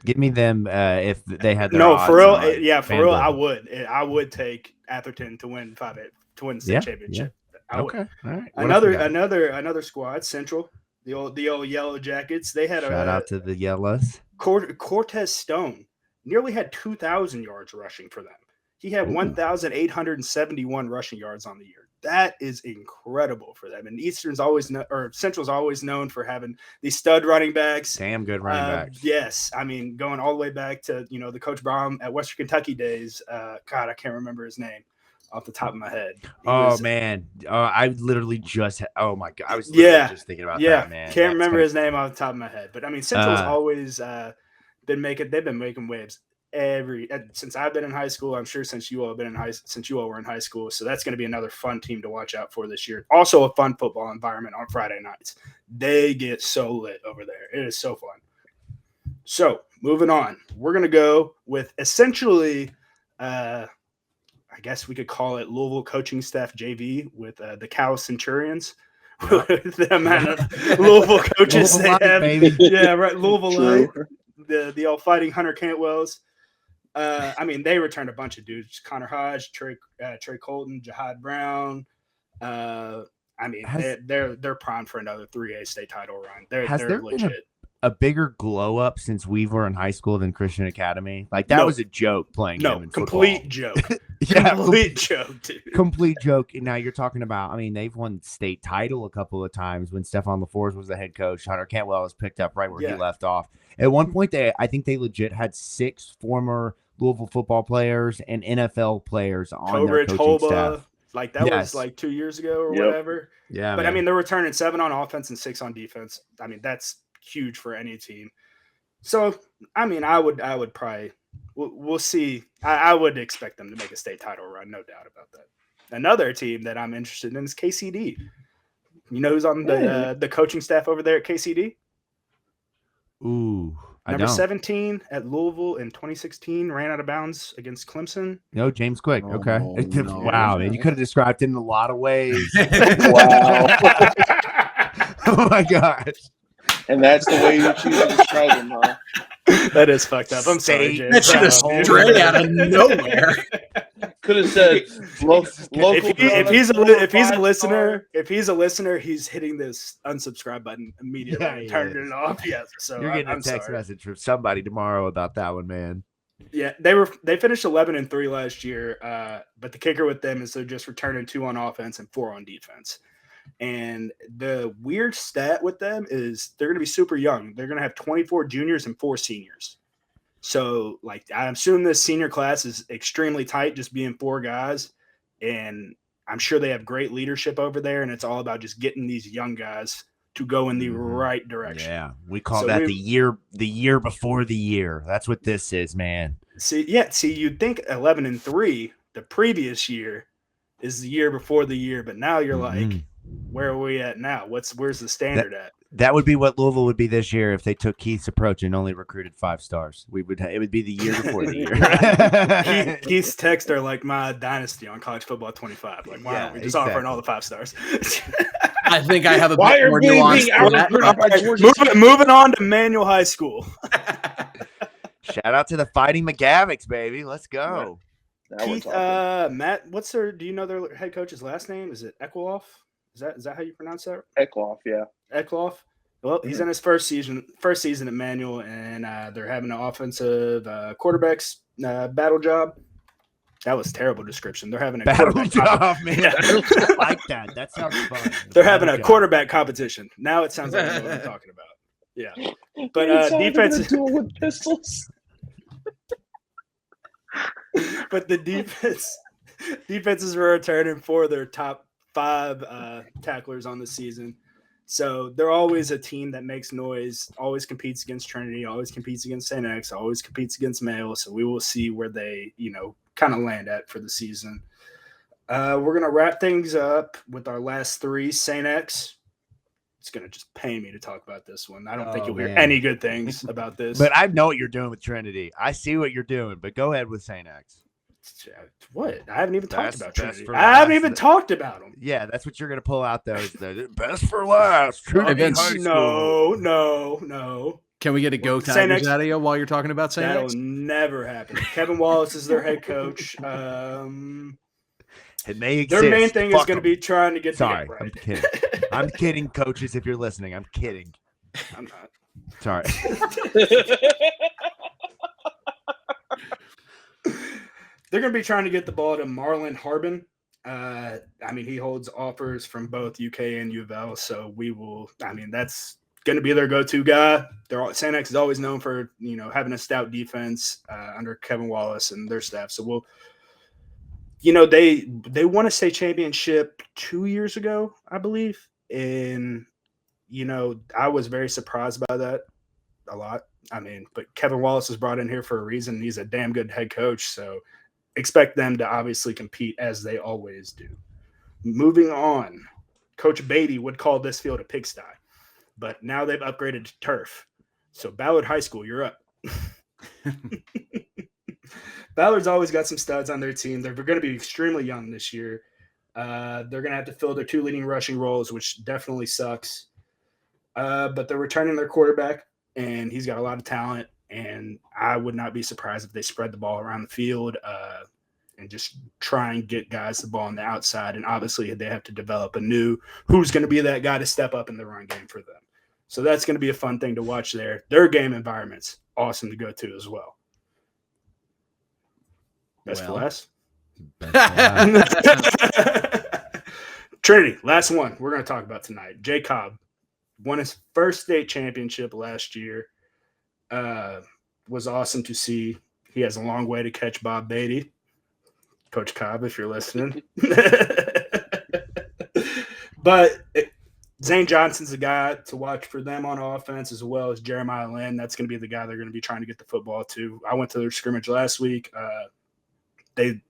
S1: Give me them if they had their
S2: odds. For real.
S1: Yeah,
S2: for real. I would take Atherton to win 5A, to win the state championship. Yeah.
S1: Okay. All right.
S2: Another squad, Central, the old Yellow Jackets. They had
S1: shout out to the Yellows.
S2: Cortez Stone nearly had 2,000 yards rushing for them. He had 1,871 rushing yards on the year. That is incredible for them. And Central's always known for having these stud running backs.
S1: Damn good running backs.
S2: Yes. I mean, going all the way back to, the Coach Baum at Western Kentucky days. God, I can't remember his name off the top of my head.
S1: I literally just oh my God. I was just thinking about that, man.
S2: Can't remember his name off the top of my head. But I mean, Central's always been making waves since I've been in high school. I'm sure since you all were in high school. So that's going to be another fun team to watch out for this year. Also a fun football environment on Friday nights. They get so lit over there. It is so fun. So moving on, we're going to go with essentially, I guess we could call it Louisville coaching staff JV with the Cal Centurions. With the amount of Louisville coaches they have. Baby. Yeah, right. Louisville Light, the all fighting Hunter Cantwells. They returned a bunch of dudes: Connor Hodge, Trey Colton, Jihad Brown. They're primed for another 3A state title run. They're legit.
S1: A bigger glow up since we were in high school than Christian Academy? Like that was a joke playing them in
S2: complete
S1: football.
S2: Joke. Yeah, complete joke, dude.
S1: Complete joke. And now you're talking about, they've won state title a couple of times when Stefan LaForce was the head coach. Hunter Cantwell was picked up right where he left off. At one point, I think they legit had 6 former Louisville football players and NFL players on their coaching staff.
S2: Like that was like 2 years ago or whatever. Yeah. But they're returning 7 on offense and 6 on defense. That's huge for any team. So, I would probably, we'll see. I would expect them to make a state title run, no doubt about that. Another team that I'm interested in is KCD. You know who's on the coaching staff over there at KCD?
S1: Ooh, I
S2: Number
S1: don't.
S2: 17 at Louisville in 2016 ran out of bounds against Clemson.
S1: No, James Quick. Okay.
S4: Oh, no.
S1: Wow, man. You could have described it in a lot of ways.
S3: Wow.
S1: Oh, my gosh.
S3: And that's the way you choose to describe him, huh?
S2: That is fucked up. I'm sorry, James.
S4: That should have straight out of nowhere.
S3: Could have said local.
S2: If he's a listener, he's hitting this unsubscribe button immediately and turning it off. Yeah, so
S1: you're getting a text message from somebody tomorrow about that one, man.
S2: Yeah, they finished 11-3 last year, but the kicker with them is they're just returning 2 on offense and 4 on defense. And the weird stat with them is they're going to be super young. They're going to have 24 juniors and 4 seniors. So, like, I assume this senior class is extremely tight, just being 4 guys. And I'm sure they have great leadership over there, and it's all about just getting these young guys to go in the right direction.
S1: Yeah, we call that the year before the year. That's what this is, man.
S2: See, you'd think 11-3 the previous year is the year before the year, but now you're like, where are we at now? Where's the standard at?
S1: That would be what Louisville would be this year if they took Keith's approach and only recruited 5 stars. It would be the year before the year.
S2: Keith's texts are like my dynasty on College Football 25. Like, why aren't we just offering all the 5 stars?
S4: I think I have a bit more nuance for that.
S2: Moving on to Manual High School.
S1: Shout out to the Fighting McGavics, baby. Let's go.
S2: Keith, Matt, do you know their head coach's last name? Is it Ekloff? Is that how you pronounce that?
S3: Ekloff, yeah.
S2: Ekloff. Well, he's in his first season at Manual, and they're having an offensive quarterbacks battle job. That was a terrible description. They're having a
S1: battle job, man. I like that. That sounds fun.
S2: They're having a quarterback competition. Now it sounds like I know what I'm talking about. Yeah, but defense
S3: duel with pistols.
S2: But the defenses were returning for their top 5 tacklers on the season. So they're always a team that makes noise, always competes against Trinity, always competes against St. X, always competes against Mayo. So we will see where they, kind of land at for the season. We're going to wrap things up with our last 3. St. X. It's going to just pain me to talk about this one. I don't think you'll hear any good things about this.
S1: But I know what you're doing with Trinity. I see what you're doing, but go ahead with St. X.
S2: What? I haven't even talked about Trinity. I haven't even talked about them.
S1: Yeah, that's what you're going to pull out, though. The best for last. Trinity High
S2: School. No.
S4: Can we get a go Tigers out of you while you're talking about St. X?
S2: That'll never happen. Kevin Wallace is their head coach.
S1: And they exist.
S2: Their main thing is going to be trying to get the game right.
S1: I'm kidding. I'm kidding, coaches, if you're listening. I'm kidding.
S2: I'm not.
S1: Sorry.
S2: They're going to be trying to get the ball to Marlon Harbin. He holds offers from both UK and U of L, so that's going to be their go-to guy. St. X is always known for, having a stout defense under Kevin Wallace and their staff. So they won a state championship 2 years ago, I believe. And, I was very surprised by that a lot. But Kevin Wallace was brought in here for a reason. He's a damn good head coach. So expect them to obviously compete as they always do. Moving on, Coach Beatty would call this field a pigsty, but now they've upgraded to turf. So Ballard High School, you're up. Ballard's always got some studs on their team. They're going to be extremely young this year. They're going to have to fill their 2 leading rushing roles, which definitely sucks. But they're returning their quarterback, and he's got a lot of talent. And I would not be surprised if they spread the ball around the field and just try and get guys the ball on the outside. And obviously they have to develop who's going to be that guy to step up in the run game for them. So that's going to be a fun thing to watch there. Their game environment's awesome to go to as well. Best for last. Trinity, last one we're going to talk about tonight. Jay Cobb won his first state championship last year. Was awesome to see. He has a long way to catch Bob Beatty. Coach Cobb, if you're listening. But Zane Johnson's the guy to watch for them on offense, as well as Jeremiah Lynn. That's going to be the guy they're going to be trying to get the football to. I went to their scrimmage last week. They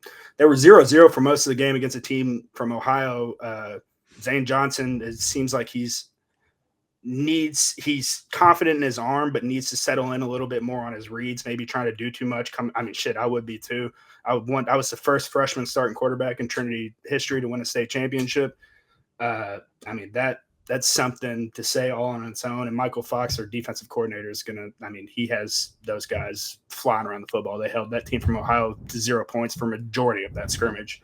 S2: were 0-0 for most of the game against a team from Ohio. Zane Johnson, it seems like he's he's confident in his arm, but needs to settle in a little bit more on his reads, maybe trying to do too much. I would be too. I was the first freshman starting quarterback in Trinity history to win a state championship. That's something to say all on its own. And Michael Fox, our defensive coordinator, is he has those guys flying around the football. They held that team from Ohio to 0 points for majority of that scrimmage.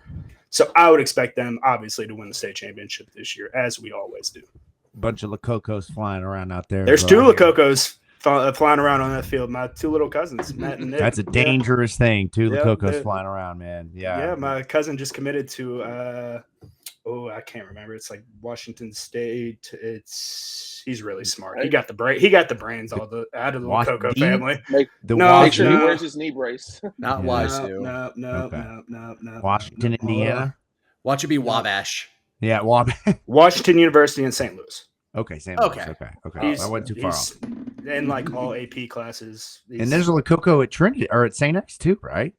S2: So I would expect them, obviously, to win the state championship this year, as we always do.
S1: Bunch of Lococos flying around out there.
S2: There's two Lococos flying around on that field. My two little cousins, Matt and Nick.
S1: That's a dangerous thing. Two Lococos flying around, man.
S2: Yeah, my cousin just committed to I can't remember. It's like Washington State. He's really smart. He got the brains out of the Lococo family.
S3: Make sure he wears his knee brace.
S4: Not Wazoo.
S2: No.
S1: Washington, Indiana.
S4: Watch it be Wabash.
S1: Yeah, Wabash.
S2: Washington University in St. Louis.
S1: Okay, St. Louis. Okay. I went too far off.
S2: In like all AP classes.
S1: And there's a Lococo at Trinity or at St. X too, right?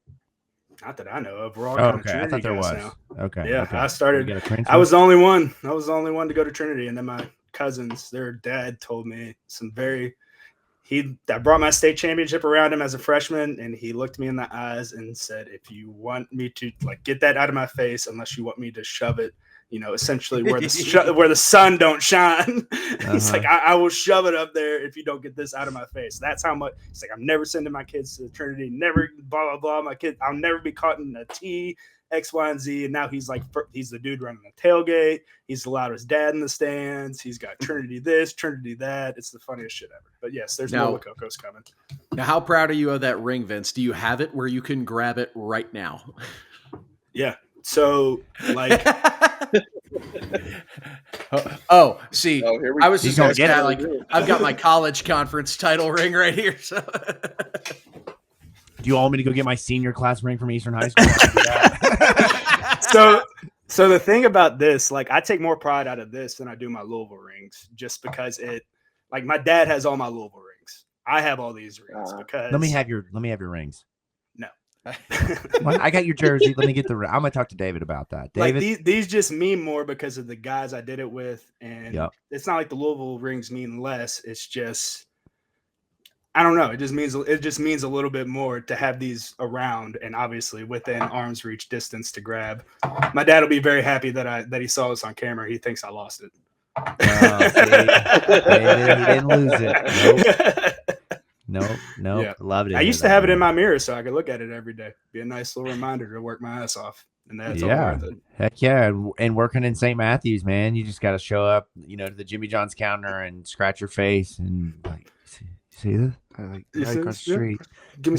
S2: Not that I know of. We're all kind of Trinity
S1: I thought there was.
S2: now.
S1: Okay.
S2: Yeah,
S1: okay.
S2: I started. I was the only one. I was the only one to go to Trinity, and then my cousins, their dad told me I brought my state championship around him as a freshman, and he looked me in the eyes and said, "If you want me to get that out of my face, unless you want me to shove it, essentially where the sun don't shine." He's like, I will shove it up there if you don't get this out of my face. That's how much. He's like, I'm never sending my kids to Trinity. Never, blah blah blah. My kids, I'll never be caught in a T, X, Y, and Z. And now he's the dude running the tailgate. He's the loudest dad in the stands. He's got Trinity this, Trinity that. It's the funniest shit ever. But yes, there's more Lococos coming.
S4: Now, how proud are you of that ring, Vince? Do you have it where you can grab it right now?
S2: Yeah. So
S4: see, I was just going to get I've got my college conference title ring right here. So,
S1: do you all want me to go get my senior class ring from Eastern High School?
S2: So the thing about this, I take more pride out of this than I do my Louisville rings, just because my dad has all my Louisville rings. I have all these rings because
S1: let me have your rings.
S2: No.
S1: I got your jersey. Let me get I'm gonna talk to David about that. David,
S2: these just mean more because of the guys I did it with, and it's not like the Louisville rings mean less. It's just I don't know. It just means a little bit more to have these around, and obviously within arm's reach distance to grab. My dad will be very happy that he saw this on camera. He thinks I lost it.
S1: David, he didn't lose it. Nope. Yeah. Loved it.
S2: I used to have it in my mirror so I could look at it every day. Be a nice little reminder to work my ass off. And that's all worth it.
S1: Heck yeah. And working in St. Matthews, man, you just got to show up, to the Jimmy John's counter and scratch your face and see this? Right across the street.
S2: Give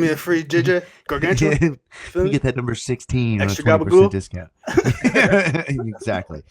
S2: me a free JJ gargantuan.
S1: You get that number 16
S2: extra
S1: on a 20% discount. Exactly.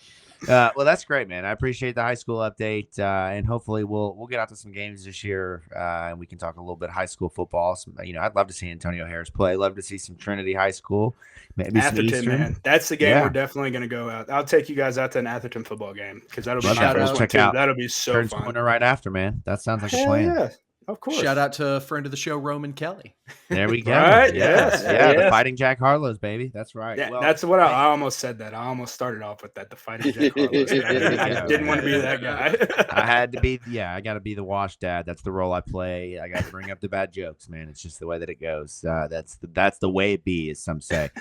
S1: Well, that's great, man. I appreciate the high school update, and hopefully we'll get out to some games this year, and we can talk a little bit high school football. I'd love to see Antonio Harris play. Love to see some Trinity High School. Maybe
S2: Atherton, man. That's the game we're definitely going to go out. I'll take you guys out to an Atherton football game because that'll be
S1: check out.
S2: That'll be so
S1: Turns
S2: fun.
S1: Winter right after, man. That sounds like a plan.
S2: Yeah. Of course.
S4: Shout out to a friend of the show, Roman Kelly.
S1: There we go.
S2: Right?
S1: Yes. Yeah. The Fighting Jack Harlow's, baby. That's right.
S2: Yeah, that's what I almost said that. I almost started off with that, the Fighting Jack Harlow's. I didn't want to be that guy.
S1: I had to be, I got to be the wash dad. That's the role I play. I got to bring up the bad jokes, man. It's just the way that it goes. That's the way it be, as some say.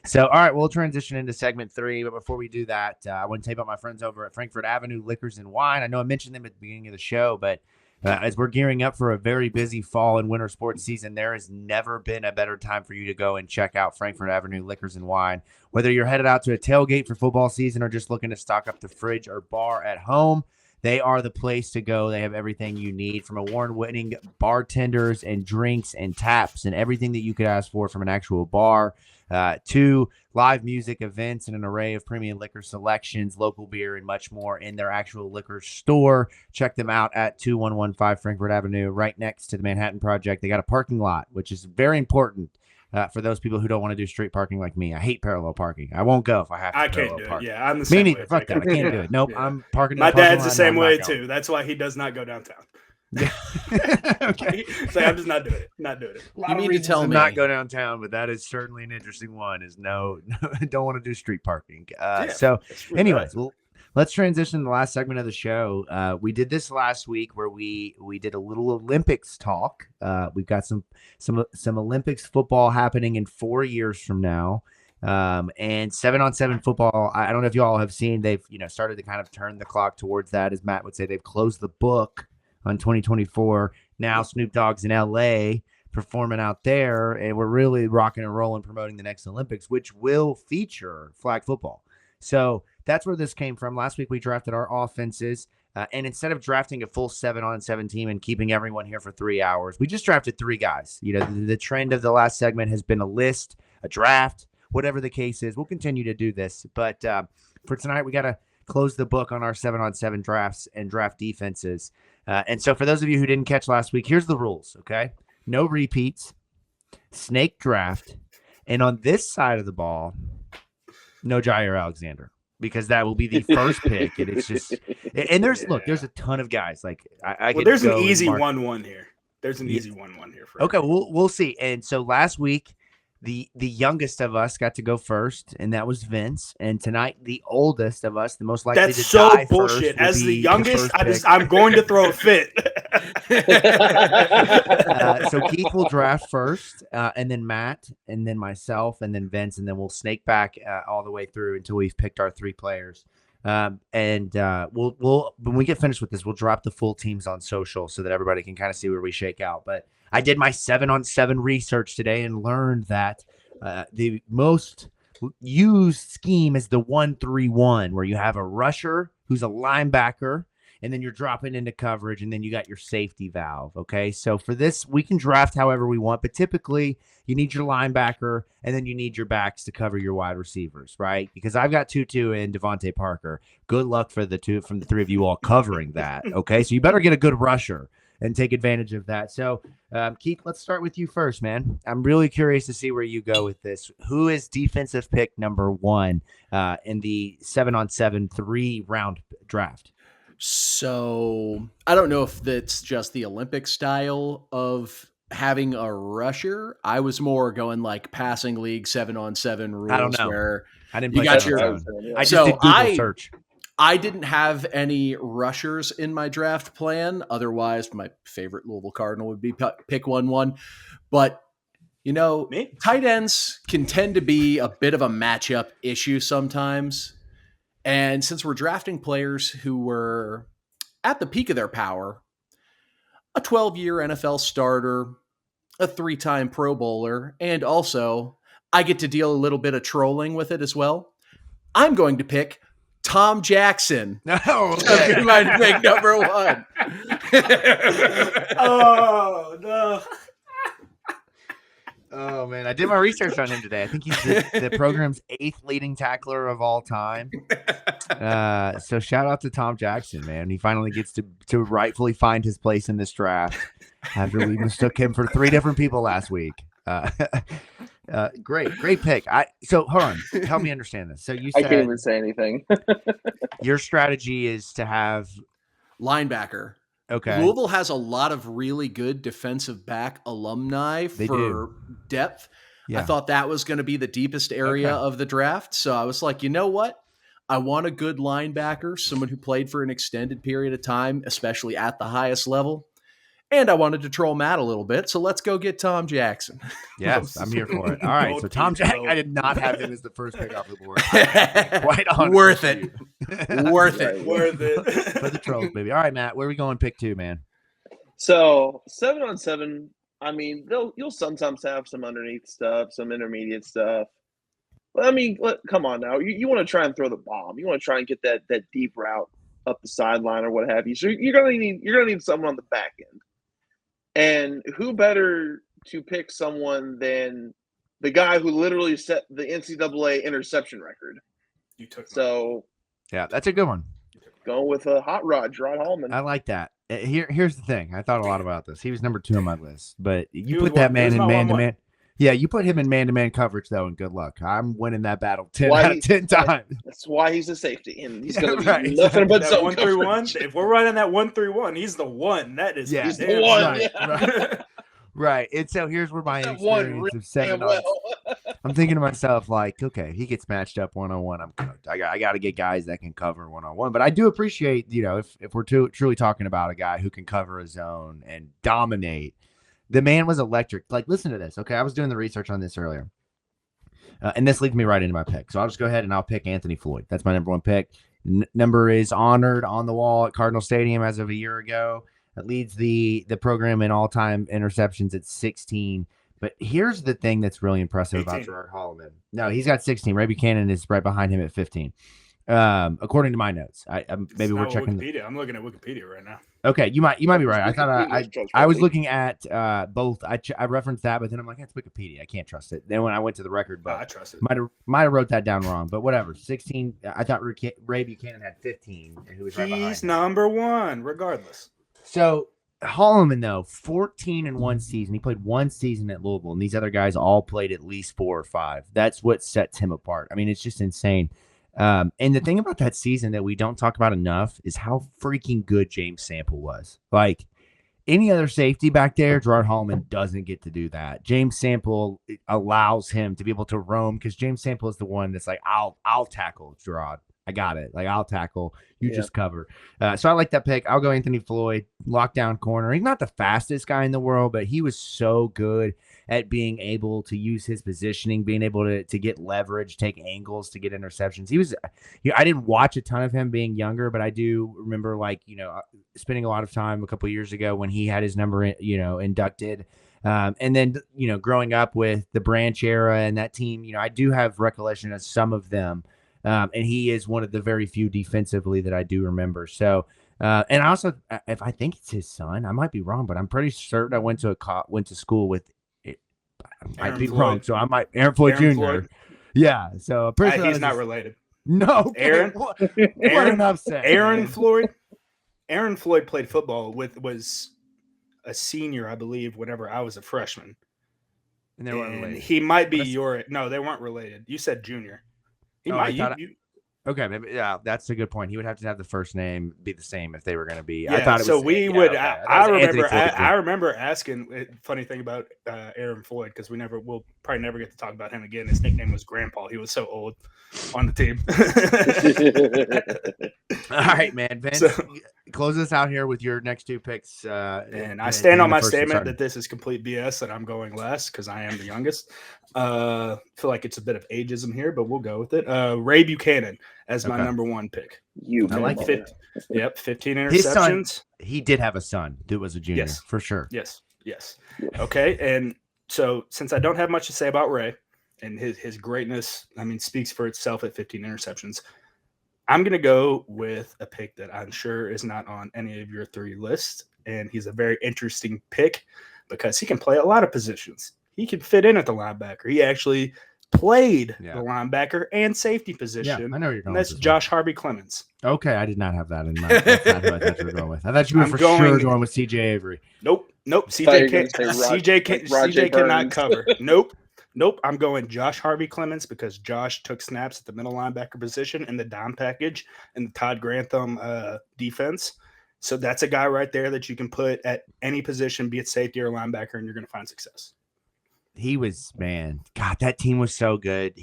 S1: So, all right, we'll transition into segment 3. But before we do that, I want to tell you about my friends over at Frankfort Avenue Liquors and Wine. I know I mentioned them at the beginning of the show, but as we're gearing up for a very busy fall and winter sports season, there has never been a better time for you to go and check out Frankfort Avenue Liquors and Wine. Whether you're headed out to a tailgate for football season or just looking to stock up the fridge or bar at home, they are the place to go. They have everything you need, from award-winning bartenders and drinks and taps and everything that you could ask for from an actual bar, to live music events and an array of premium liquor selections, local beer, and much more in their actual liquor store. Check them out at 2115 Frankfort Avenue, right next to the Manhattan Project. They got a parking lot, which is very important for those people who don't want to do street parking like me. I hate parallel parking. I won't go if I have to.
S2: I can't do it.
S1: Park.
S2: Yeah, I'm the same.
S1: Me neither. Fuck that. I can't do it. Nope. Yeah. I'm parking.
S2: My dad's the same way too. That's why he does not go downtown.
S1: Yeah. Okay.
S2: So I'm just not doing it.
S4: You need to tell me
S1: not go downtown, but that is certainly an interesting one. Is no don't want to do street parking. So, anyways, we'll let's transition to the last segment of the show. We did this last week where we did a little Olympics talk. We've got some Olympics football happening in 4 years from now. And 7-on-7 football, I don't know if you all have seen, they've, started to kind of turn the clock towards that. As Matt would say, they've closed the book on 2024. Now Snoop Dogg's in LA performing out there, and we're really rocking and rolling promoting the next Olympics, which will feature flag football. So that's where this came from. Last week we drafted our offenses, and instead of drafting a full 7-on-7 team and keeping everyone here for 3 hours, we just drafted 3 guys. The trend of the last segment has been a list, a draft, whatever the case is. We'll continue to do this, but for tonight we got to close the book on our 7-on-7 drafts and draft defenses. And so for those of you who didn't catch last week, here's the rules, okay? No repeats, snake draft, and on this side of the ball, no Jair Alexander, because that will be the first pick. And it's just, and there's a ton of guys. Like
S2: there's an easy 1-1 here. There's an easy 1-1 here.
S1: Okay, we'll see. And so last week, the youngest of us got to go first, and that was Vince. And tonight, the oldest of us, the most likely
S2: That's
S1: to
S2: so
S1: die
S2: bullshit.
S1: First
S2: As the youngest, I'm going to throw a fit. So Keith will draft first, and then Matt, and then myself, and then Vince, and then we'll snake back all the way through until we've picked our 3 players. We'll when we get finished with this, we'll drop the full teams on social so that everybody can kind of see where we shake out. But I did my 7-on-7 research today and learned that the most used scheme is the 1-3-1, where you have a rusher who's a linebacker, and then you're dropping into coverage, and then you got your safety valve. Okay, so for this, we can draft however we want, but typically you need your linebacker, and then you need your backs to cover your wide receivers, right? Because I've got Tutu and Devontae Parker. Good luck for the 3 of you all covering that. Okay, so you better get a good rusher and take advantage of that. So, Keith, let's start with you first, man. I'm really curious to see where you go with this. Who is defensive pick number 1 in the 7-on-7 3-round draft?
S4: So I don't know if that's just the Olympic style of having a rusher. I was more going like passing league 7-on-7 rules.
S1: I don't know.
S4: Where
S1: I didn't.
S4: You got your.
S1: I just did Google search.
S4: I didn't have any rushers in my draft plan. Otherwise, my favorite Louisville Cardinal would be pick 1-1. But, tight ends can tend to be a bit of a matchup issue sometimes. And since we're drafting players who were at the peak of their power, a 12-year NFL starter, a 3-time Pro Bowler, and also I get to deal a little bit of trolling with it as well, I'm going to pick Tom Jackson.
S1: No,
S4: be my pick number 1.
S2: Oh no!
S1: Oh man, I did my research on him today. I think he's the program's 8th leading tackler of all time. So shout out to Tom Jackson, man. He finally gets to rightfully find his place in this draft after we mistook him for 3 different people last week. Great pick. So hold on, help me understand this. So you said
S3: I can't even say anything.
S1: Your strategy is to have
S4: linebacker.
S1: Okay.
S4: Louisville has a lot of really good defensive back alumni for depth. Yeah. I thought that was going to be the deepest area of the draft. So I was like, you know what? I want a good linebacker, someone who played for an extended period of time, especially at the highest level. And I wanted to troll Matt a little bit, so let's go get Tom Jackson.
S1: Yes, I'm here for it. All right, so Tom Jackson, I did not have him as the first pick off the board. Quite honest.
S4: Worth it. Worth it.
S2: Worth it.
S1: For the trolls, baby. All right, Matt, where are we going pick 2, man?
S3: So 7-on-7, I mean, you'll sometimes have some underneath stuff, some intermediate stuff. But I mean, come on now. You want to try and throw the bomb. You want to try and get that deep route up the sideline or what have you. So you're gonna need someone on the back end. And who better to pick someone than the guy who literally set the NCAA interception record?
S2: You took
S1: yeah, that's a good one.
S3: Going with a hot rod, Gerard Hallman.
S1: I like that. Here's the thing. I thought a lot about this. He was number 2 on my list, but you put that man in man-to-man. Yeah, you put him in man-to-man coverage, though, and good luck. I'm winning that battle 10 out of 10 times.
S3: That's why he's a safety, and he's going to be nothing but
S2: that 1-3-1. If we're running that 1-3-1, he's the one. That is,
S3: he's the one.
S1: Right. Right. And so here's where my experience of 7 on. I'm thinking to myself, like, okay, he gets matched up one-on-one. I'm cooked. I got to get guys that can cover one-on-one. But I do appreciate, if we're truly talking about a guy who can cover a zone and dominate, the man was electric. Like, listen to this. Okay, I was doing the research on this earlier. And this leads me right into my pick. So I'll just go ahead and I'll pick Anthony Floyd. That's my number one pick. Number is honored on the wall at Cardinal Stadium as of a year ago. It leads the program in all-time interceptions at 16. But here's the thing that's really impressive
S2: 18.
S1: about Gerard Holloman. No, he's got 16. Ray Buchanan is right behind him at 15. According to my notes. Maybe we're checking.
S2: Wikipedia. I'm looking at Wikipedia right now.
S1: Okay, you might be right. I thought I was looking at both. I referenced that, but then I'm like, it's Wikipedia. I can't trust it. Then when I went to the record book,
S2: I trust it.
S1: Might have wrote that down wrong, but whatever. 16. I thought Ray Buchanan had 15, and who was right behind him.
S2: He's number one, regardless.
S1: So Holloman, though, 14 in one season. He played one season at Louisville, and these other guys all played at least 4 or 5. That's what sets him apart. I mean, it's just insane. And the thing about that season that we don't talk about enough is how freaking good James Sample was. Like, any other safety back there, Gerard Holloman doesn't get to do that. James Sample allows him to be able to roam because James Sample is the one that's like, I'll tackle Gerard. I got it. Like, I'll tackle. You just cover. So I like that pick. I'll go Anthony Floyd, lockdown corner. He's not the fastest guy in the world, but he was so good at being able to use his positioning, being able to get leverage, take angles to get interceptions. I didn't watch a ton of him being younger, but I do remember, spending a lot of time a couple of years ago when he had his number, inducted. And then, growing up with the Branch era and that team, I do have recollection of some of them. And he is one of the very few defensively that I do remember. So, and I also, if I think it's his son, I might be wrong, but I'm pretty certain I went to school with it. I might be wrong. So I might, Aaron Floyd Jr. Floyd. Yeah. So
S2: he's not related.
S1: No.
S2: Aaron,
S1: what an upset.
S2: Aaron Floyd played football was a senior, I believe, whenever I was a freshman.
S1: And they weren't related.
S2: He might be no, they weren't related. You said junior.
S1: Okay, maybe, yeah, that's a good point. He would have to have the first name be the same if they were going to be.
S2: Yeah,
S1: I thought it
S2: so
S1: was.
S2: We
S1: yeah,
S2: would.
S1: okay.
S2: I remember asking. Funny thing about Aaron Floyd, because we'll probably never get to talk about him again. His nickname was Grandpa. He was so old on the team.
S1: All right, man. Vince, close us out here with your next 2 picks.
S2: And I stand on my statement that this is complete BS. That I'm going last because I am the youngest. I feel like it's a bit of ageism here, but we'll go with it. Ray Buchanan as my number 1 pick.
S1: I like it.
S2: 15 interceptions. His son,
S1: he did have a son who was a junior, for sure.
S2: Yes. Okay, and so since I don't have much to say about Ray and his greatness, speaks for itself at 15 interceptions, I'm going to go with a pick that I'm sure is not on any of your 3 lists, and he's a very interesting pick because he can play a lot of positions. He can fit in at the linebacker. He actually played the linebacker and safety position.
S1: Yeah, I know you're going.
S2: And that's Josh Harvey Clemens.
S1: Okay, I did not have that in mind. That's not who I thought you were going with. I thought you were sure going with CJ Avery.
S2: Nope. CJ cannot cover. Nope. I'm going Josh Harvey Clemens because Josh took snaps at the middle linebacker position in the dime package in the Todd Grantham defense. So that's a guy right there that you can put at any position, be it safety or linebacker, and you're going to find success.
S1: He was, man, God, that team was so good.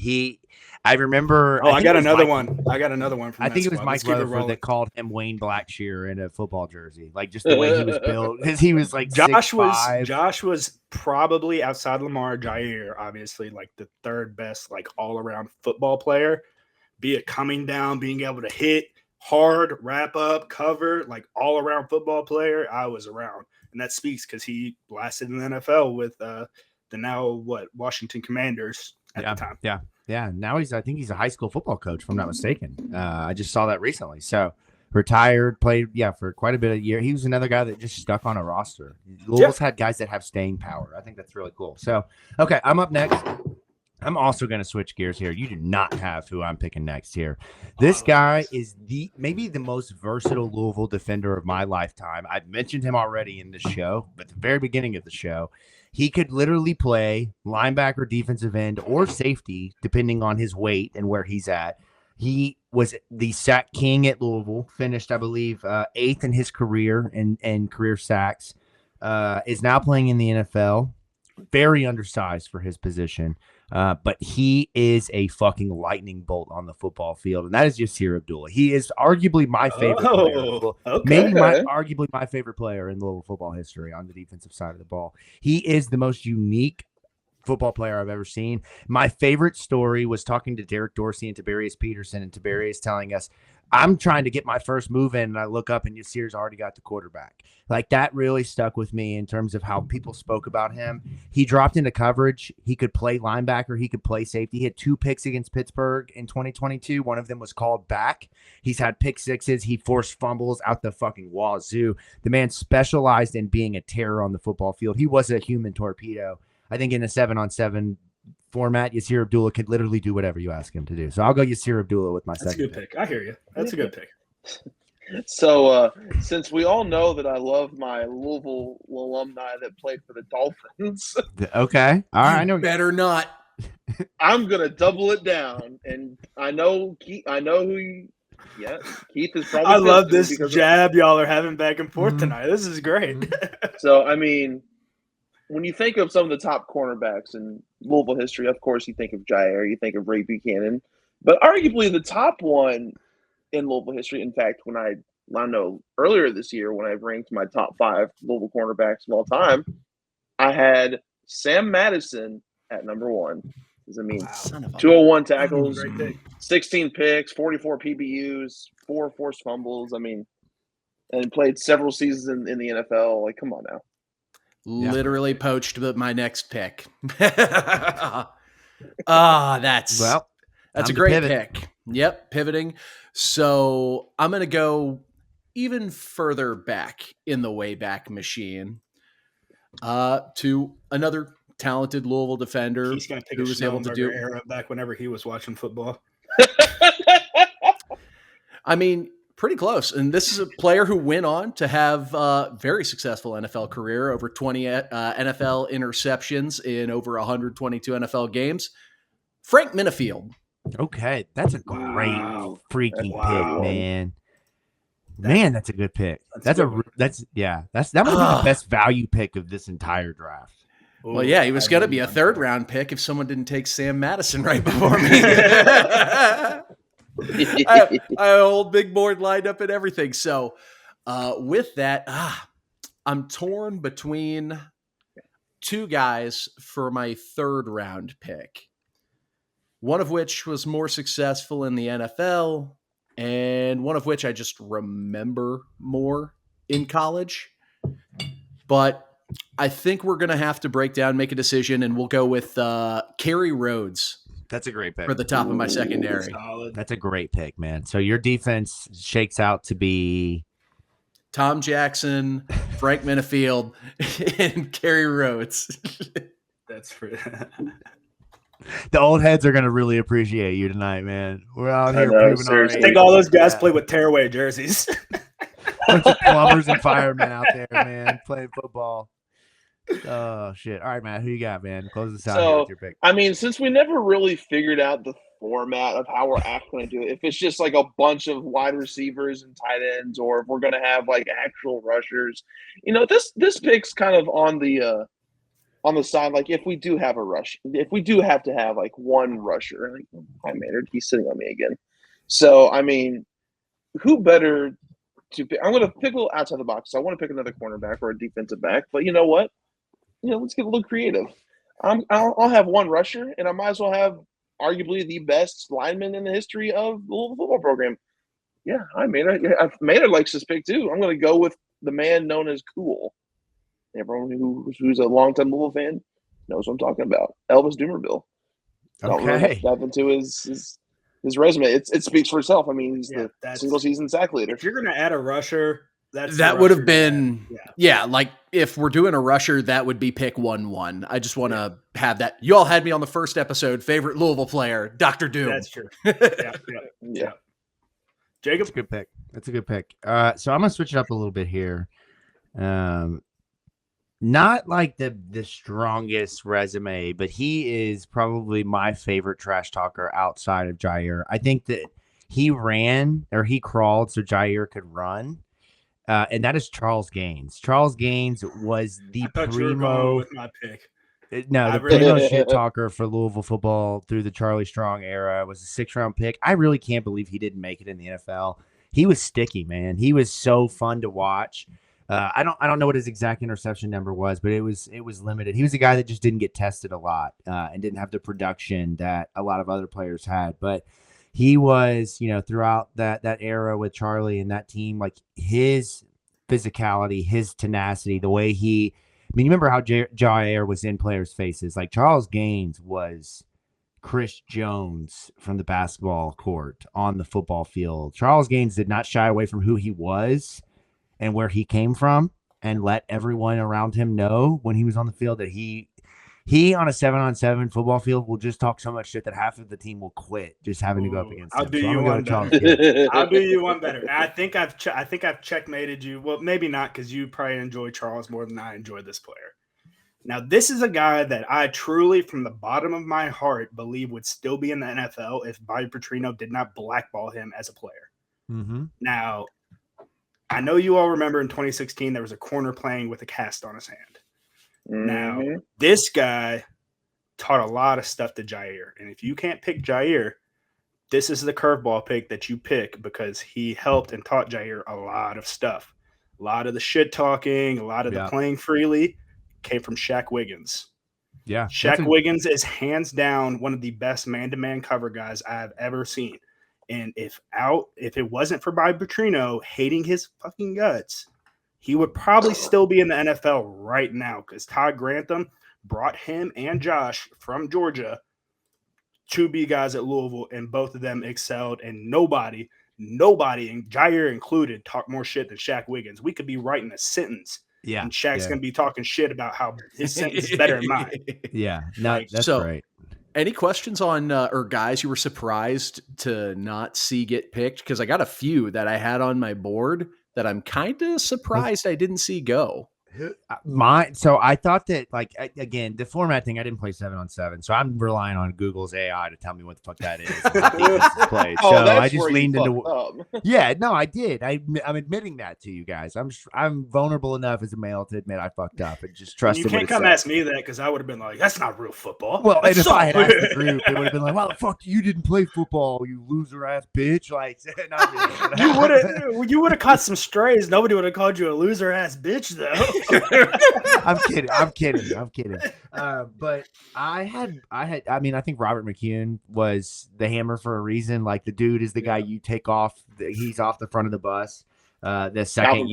S1: I remember.
S2: I got another one. I got another one from
S1: I think it was Mike Rutherford that called him Wayne Blackshear in a football jersey. Like, just the way he was built. Because he was like
S2: Josh was probably, outside Lamar Jair, obviously, like the 3rd best, like all-around football player. Be it coming down, being able to hit hard, wrap up, cover, like all-around football player. I was around. And that speaks because he lasted in the NFL with the now Washington Commanders at the time.
S1: Yeah. Now I think he's a high school football coach, if I'm not mistaken. I just saw that recently. So retired, played for quite a bit of year. He was another guy that just stuck on a roster. Louisville's had guys that have staying power. I think that's really cool. So okay, I'm up next. I'm also going to switch gears here. You do not have who I'm picking next here. This guy is maybe the most versatile Louisville defender of my lifetime. I've mentioned him already in the show, at the very beginning of the show. He could literally play linebacker, defensive end, or safety, depending on his weight and where he's at. He was the sack king at Louisville, finished, I believe, 8th in his career and career sacks, is now playing in the NFL. very undersized for his position. But he is a fucking lightning bolt on the football field, and that is Yasir Abdullah. He is arguably my favorite player. Maybe arguably my favorite player in Louisville football history on the defensive side of the ball. He is the most unique football player I've ever seen. My favorite story was talking to Derek Dorsey and Tiberius Peterson, and Tiberius telling us, I'm trying to get my first move in, and I look up and Yasir's already got the quarterback. Like, that really stuck with me in terms of how people spoke about him. He dropped into coverage. He could play linebacker. He could play safety. He had 2 picks against Pittsburgh in 2022. One of them was called back. He's had pick sixes. He forced fumbles out the fucking wazoo. The man specialized in being a terror on the football field. He was a human torpedo. I think in a 7-on-7 format, Yasir Abdullah could literally do whatever you ask him to do. So I'll go Yasir Abdullah with my second.
S2: That's a good pick. I hear you. That's a good pick.
S3: So since we all know that I love my Louisville alumni that played for the Dolphins.
S1: Okay. All right. I know.
S4: Better not.
S3: I'm going to double it down. And I know Keith, yeah, Keith is probably.
S2: I love this jab y'all are having back and forth tonight. This is great.
S3: So, I mean, when you think of some of the top cornerbacks in Louisville history, of course, you think of Jair, you think of Ray Buchanan, but arguably the top one in Louisville history. In fact, when I know earlier this year, when I ranked my top 5 Louisville cornerbacks of all time, I had Sam Madison at number 1. I mean, 201 tackles, 16 picks, 44 PBUs, 4 forced fumbles. I mean, and played several seasons in the NFL. Like, come on now.
S4: Literally poached my next pick. That's a great pick. Yep, pivoting. So I'm going to go even further back in the Wayback Machine to another talented Louisville defender who was able to do
S2: era back whenever he was watching football.
S4: I mean, pretty close. And this is a player who went on to have a very successful NFL career, over 20 NFL interceptions in over 122 NFL games. Frank Minifield.
S1: Okay, that's a great freaking pick, man. Man, that's a good pick. That might be the best value pick of this entire draft.
S4: Well, yeah, he was going to be a 3rd round pick if someone didn't take Sam Madison right before me. I old big board lined up and everything. So with that, I'm torn between 2 guys for my 3rd round pick. One of which was more successful in the NFL, and one of which I just remember more in college. But I think we're going to have to break down, make a decision, and we'll go with Kerry Rhodes.
S1: That's a great pick.
S4: For the top of my secondary.
S2: Solid.
S1: That's a great pick, man. So your defense shakes out to be
S4: Tom Jackson, Frank Minifield, and Kerry Rhodes.
S2: That's for
S1: the old heads are going to really appreciate you tonight, man. We're out here proving our age.
S2: I think all those guys play with tearaway jerseys.
S1: Bunch of plumbers and firemen out there, man, playing football. Oh, shit. All right, Matt, who you got, man? Close this out here with your pick.
S3: I mean, since we never really figured out the format of how we're actually going to do it, if it's just like a bunch of wide receivers and tight ends, or if we're going to have like actual rushers, this pick's kind of on the side. Like, if we do have a rush, if we do have to have like one rusher, like, hi Maynard, he's sitting on me again. So, I mean, who better to pick? I'm going to pick a little outside the box. So I want to pick another cornerback or a defensive back, but you know what? Let's get a little creative. I'll have one rusher, and I might as well have arguably the best lineman in the history of the Louisville football program. Yeah, Maynard likes this pick too. I'm going to go with the man known as Cool. Everyone who's a longtime Louisville fan knows what I'm talking about. Elvis Dumerville. Don't really dive into his resume. It speaks for itself. I mean, he's the single season sack leader.
S2: If you're going to add a rusher,
S4: that would have been like if we're doing a rusher, that would be pick 1-1. I just want to have that. You all had me on the first episode. Favorite Louisville player, Dr. Doom.
S2: That's true. Yeah. Jacob,
S1: that's a good pick. That's a good pick. So I'm gonna switch it up a little bit here. Not like the strongest resume, but he is probably my favorite trash talker outside of Jair. I think that he crawled so Jair could run. And that is Charles Gaines. Charles Gaines was the primo.
S2: With my pick.
S1: No,
S2: I
S1: the
S2: really-
S1: primo shit talker for Louisville football through the Charlie Strong era was a 6th-round pick. I really can't believe he didn't make it in the NFL. He was sticky, man. He was so fun to watch. I don't know what his exact interception number was, but it was limited. He was a guy that just didn't get tested a lot and didn't have the production that a lot of other players had. But he was, throughout that era with Charlie and that team, like his physicality, his tenacity, the way he. I mean, you remember how Jair was in players' faces? Like Charles Gaines was Chris Jones from the basketball court on the football field. Charles Gaines did not shy away from who he was and where he came from, and let everyone around him know when he was on the field that he on a 7-on-7 football field will just talk so much shit that half of the team will quit just having to go up against him.
S2: I'll do
S1: So I'm
S2: you
S1: gonna go
S2: one
S1: with Charles
S2: better.
S1: Gaines.
S2: I'll do you one better. I think I've checkmated you. Well, maybe not, because you probably enjoy Charles more than I enjoy this player. Now, this is a guy that I truly, from the bottom of my heart, believe would still be in the NFL if Bobby Petrino did not blackball him as a player.
S1: Mm-hmm.
S2: Now, I know you all remember in 2016 there was a corner playing with a cast on his hand. Now, this guy taught a lot of stuff to Jair. And if you can't pick Jair, this is the curveball pick that you pick, because he helped and taught Jair a lot of stuff. A lot of the shit talking, a lot of the playing freely came from Shaq Wiggins.
S1: Yeah.
S2: Shaq Wiggins is hands down one of the best man-to-man cover guys I've ever seen. And if it wasn't for Bobby Petrino hating his fucking guts, he would probably still be in the NFL right now, because Todd Grantham brought him and Josh from Georgia to be guys at Louisville, and both of them excelled. And nobody, and Jair included, talked more shit than Shaq Wiggins. We could be writing a sentence, and Shaq's going to be talking shit about how his sentence is better than mine.
S1: Yeah, no, that's great.
S4: Any questions on or guys you were surprised to not see get picked? Because I got a few that I had on my board that I'm kind of surprised I didn't see go.
S1: So I thought that, like, again, the format thing, I didn't play 7-on-7, so I'm relying on Google's AI to tell me what the fuck that is. And how defense is played. So I just leaned into. Yeah, no, I did. I'm admitting that to you guys. I'm vulnerable enough as a male to admit I fucked up and just trust.
S2: You can't come ask me that, because I would have been like, "That's not real football."
S1: Well, and if I had asked the group, it would have been like, "Well, the fuck, you didn't play football, you loser ass bitch!" Like,
S2: you would have caught some strays. Nobody would have called you a loser ass bitch, though.
S1: I'm kidding. But I mean, I think Robert McCune was the hammer for a reason. Like, the dude is the guy you take off. He's off the front of the bus. The second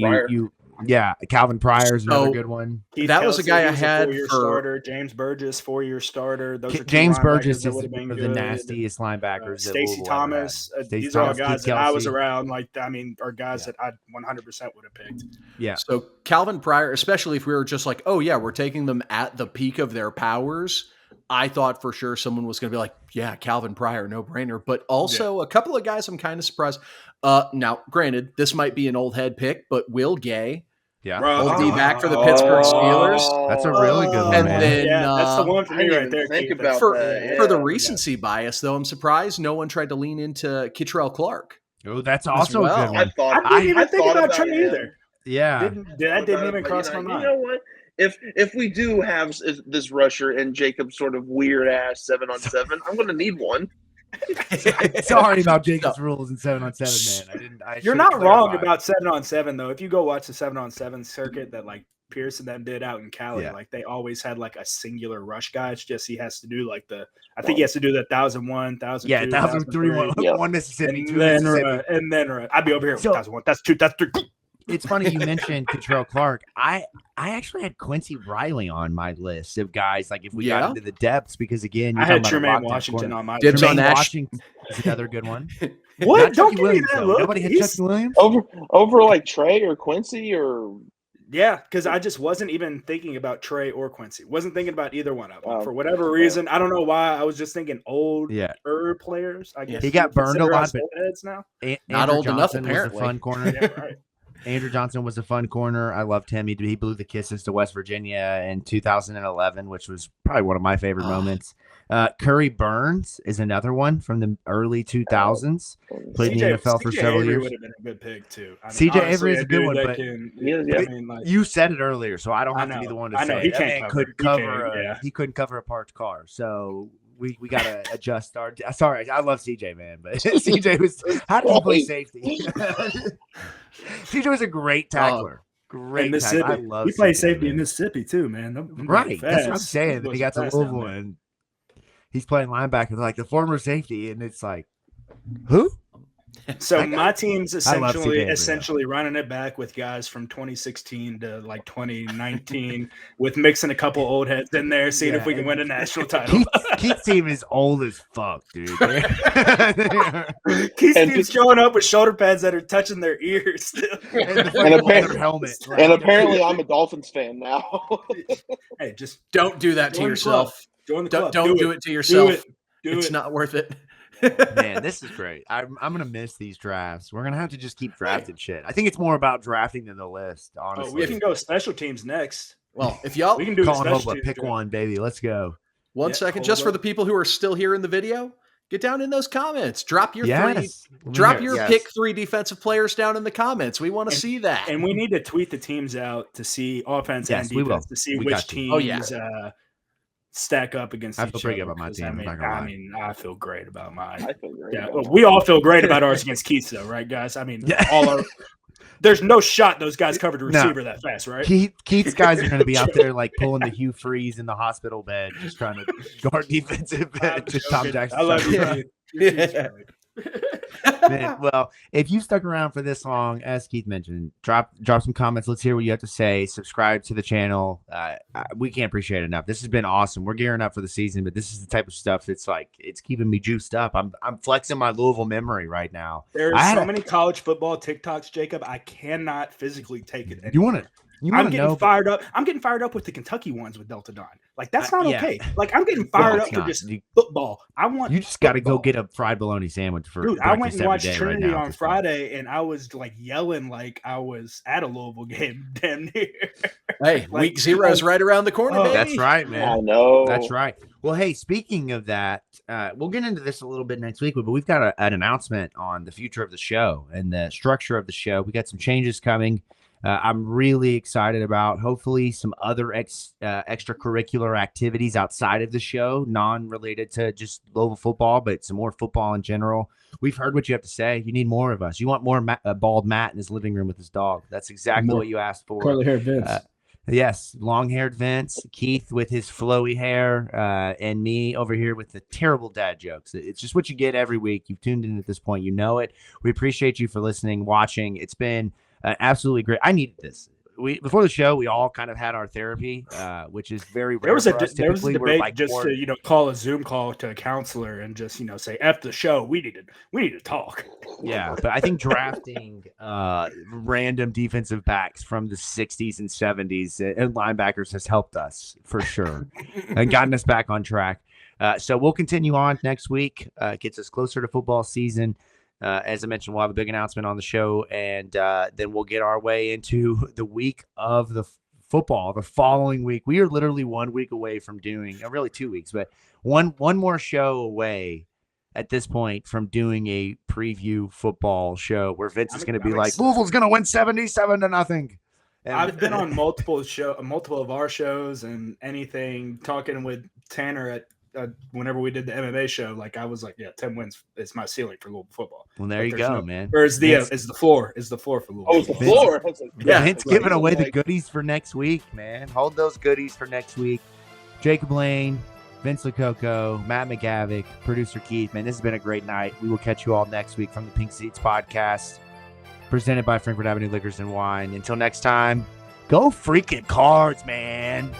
S1: Calvin Pryor is another good one.
S4: That was a guy I had for
S2: starter. James Burgess, 4-year starter. Those are
S1: James Burgess is one of the nastiest linebackers.
S2: Stacey Thomas. These are all guys that I was around. Like, I mean, are guys that I 100% would have picked.
S1: Yeah.
S4: So Calvin Pryor, especially if we were just like, oh yeah, we're taking them at the peak of their powers, I thought for sure someone was going to be like, yeah, Calvin Pryor, no brainer. But also a couple of guys I'm kind of surprised. Now, granted, this might be an old head pick, but Will Gay.
S1: Yeah,
S4: old D back for the Pittsburgh Steelers.
S1: That's a really good one,
S4: and
S1: man.
S4: then
S2: that's the one for me right there.
S4: For the recency bias, though, I'm surprised no one tried to lean into Kittrell Clark.
S1: Oh, that's also a good one.
S2: I didn't even think about Trey either.
S1: Yeah,
S2: that didn't even cross my mind.
S3: You know what? If we do have this rusher and Jacob's sort of weird ass 7-on-7, I'm going to need one.
S1: Sorry about Jacob's rules in 7-on-7, man.
S2: You're not wrong about 7-on-7 though. If you go watch the 7-on-7 circuit that like Pierce and them did out in Cali, like they always had like a singular rush guy. It's just he has to do like I think he has to do the 1,001, 1,002,
S1: 1,003, one Mississippi,
S2: and then I'd be over here. 1,001, that's 2, that's 3.
S1: It's funny you mentioned Kittrell Clark. I actually had Quincy Riley on my list of guys. Like, if we got into the depths, because again,
S2: I had Jermaine Washington on my
S4: list.
S1: Jermaine Washington is another good one.
S2: What? Don't give me that look.
S1: Nobody had Chucky Williams
S3: over like Trey or Quincy or.
S2: Yeah, because I just wasn't even thinking about Trey or Quincy. Wasn't thinking about either one of them. For whatever reason, I don't know why. I was just thinking older players. I guess
S1: he got burned a lot, but
S2: heads now.
S4: Not old enough, apparently.
S1: Was a fun corner.
S2: Yeah, right.
S1: Andrew Johnson was a fun corner. I loved him. He blew the kisses to West Virginia in 2011, which was probably one of my favorite moments. Curry Burns is another one from the early 2000s. Played in the NFL for several years.
S2: Would have been a good pick too. I mean,
S1: CJ Avery is a good one, but
S2: you
S1: said it earlier, so I don't have to be the one to say
S2: it.
S1: He couldn't cover a parked car, so we got to adjust our. Sorry, I love CJ, man, but CJ was. How did he play safety? CJ was a great tackler. Great tackler. I love.
S5: He played safety in Mississippi too, man.
S1: Right, that's what I'm saying. That he got to Louisville and he's playing linebacker, like the former safety, and it's like, who?
S2: So my team's essentially running it back with guys from 2016 to like 2019, with mixing a couple old heads in there, seeing if we can win a national title.
S1: Keith's team is old as fuck, dude.
S2: Keith's team's showing up with shoulder pads that are touching their ears,
S3: and apparently, I'm a Dolphins fan now.
S2: Hey, just
S4: don't do that to yourself.
S2: Join the club.
S4: Don't do it to yourself. It's not worth it.
S1: Man, this is great. I'm gonna miss these drafts. We're gonna have to just keep drafting shit. I think it's more about drafting than the list. Honestly,
S2: we can go special teams next.
S4: Well, if y'all
S2: we can do
S1: pick one, baby. Let's go.
S4: One second, just for the people who are still here in the video, get down in those comments. Drop your pick 3 defensive players down in the comments. We want to see that,
S2: and we need to tweet the teams out to see offense and defense to see which teams. Stack up against each other. I feel pretty good about my team. I feel great about mine. I feel great. Yeah, we all feel great about ours against Keith, though, right, guys? I mean, there's no shot those guys covered a receiver that fast, right?
S1: Keith's guys are going to be out there like pulling the Hugh Freeze in the hospital bed, just trying to guard defensive end to Tom Jackson.
S2: I love you.
S1: Man, well, if you stuck around for this long, as Keith mentioned, drop some comments. Let's hear what you have to say. Subscribe to the channel. We can't appreciate it enough. This has been awesome. We're gearing up for the season, but this is the type of stuff that's like it's keeping me juiced up. I'm flexing my Louisville memory right now.
S2: There's so many college football TikToks, Jacob. I cannot physically take it anymore.
S1: You want to?
S2: I'm getting fired up. I'm getting fired up with the Kentucky ones with Delta Dawn. Like that's not okay. Like I'm getting fired up for just football.
S1: You just got to go get a fried bologna sandwich for.
S2: Dude, I went and watched Trinity on Friday, and I was like yelling like I was at a Louisville game, damn near.
S4: Hey, week 0 is right around the corner. Baby.
S1: That's right, man.
S3: I know.
S1: That's right. Well, hey, speaking of that, we'll get into this a little bit next week, but we've got an announcement on the future of the show and the structure of the show. We got some changes coming. I'm really excited about hopefully some other extracurricular activities outside of the show, non-related to just Louisville football, but some more football in general. We've heard what you have to say. You need more of us. You want more bald Matt in his living room with his dog. That's exactly what you asked for.
S5: Curly-haired Vince.
S1: Yes, long-haired Vince, Keith with his flowy hair, and me over here with the terrible dad jokes. It's just what you get every week. You've tuned in at this point. You know it. We appreciate you for listening, watching. It's been absolutely great. I needed this. Before the show, we all kind of had our therapy, which is very rare.
S2: There was a debate to call a Zoom call to a counselor and just say F the show. We need to talk.
S1: Yeah, but I think drafting random defensive backs from the 60s and 70s and linebackers has helped us for sure and gotten us back on track. So we'll continue on next week. Gets us closer to football season. As I mentioned, we'll have a big announcement on the show, and then we'll get our way into the week of the football. The following week, we are literally 1 week away from doing, really 2 weeks, but one more show away at this point from doing a preview football show where Vince is going to be like, Louisville's going to win 77-0. And
S2: I've been on multiple of our shows and anything talking with Tanner at. Whenever we did the MMA show, like I was like, yeah, 10 wins is my ceiling for Louisville football.
S1: Well, there you go, man.
S2: Or is the floor for Louisville?
S3: Oh, it's the floor.
S1: Yeah, Vince giving away the goodies for next week, man. Hold those goodies for next week. Jacob Lane, Vince Lococo, Matt McGavic, producer Keith. Man, this has been a great night. We will catch you all next week from the Pink Seats podcast, presented by Frankfort Avenue Liquors and Wine. Until next time, go freaking Cards, man.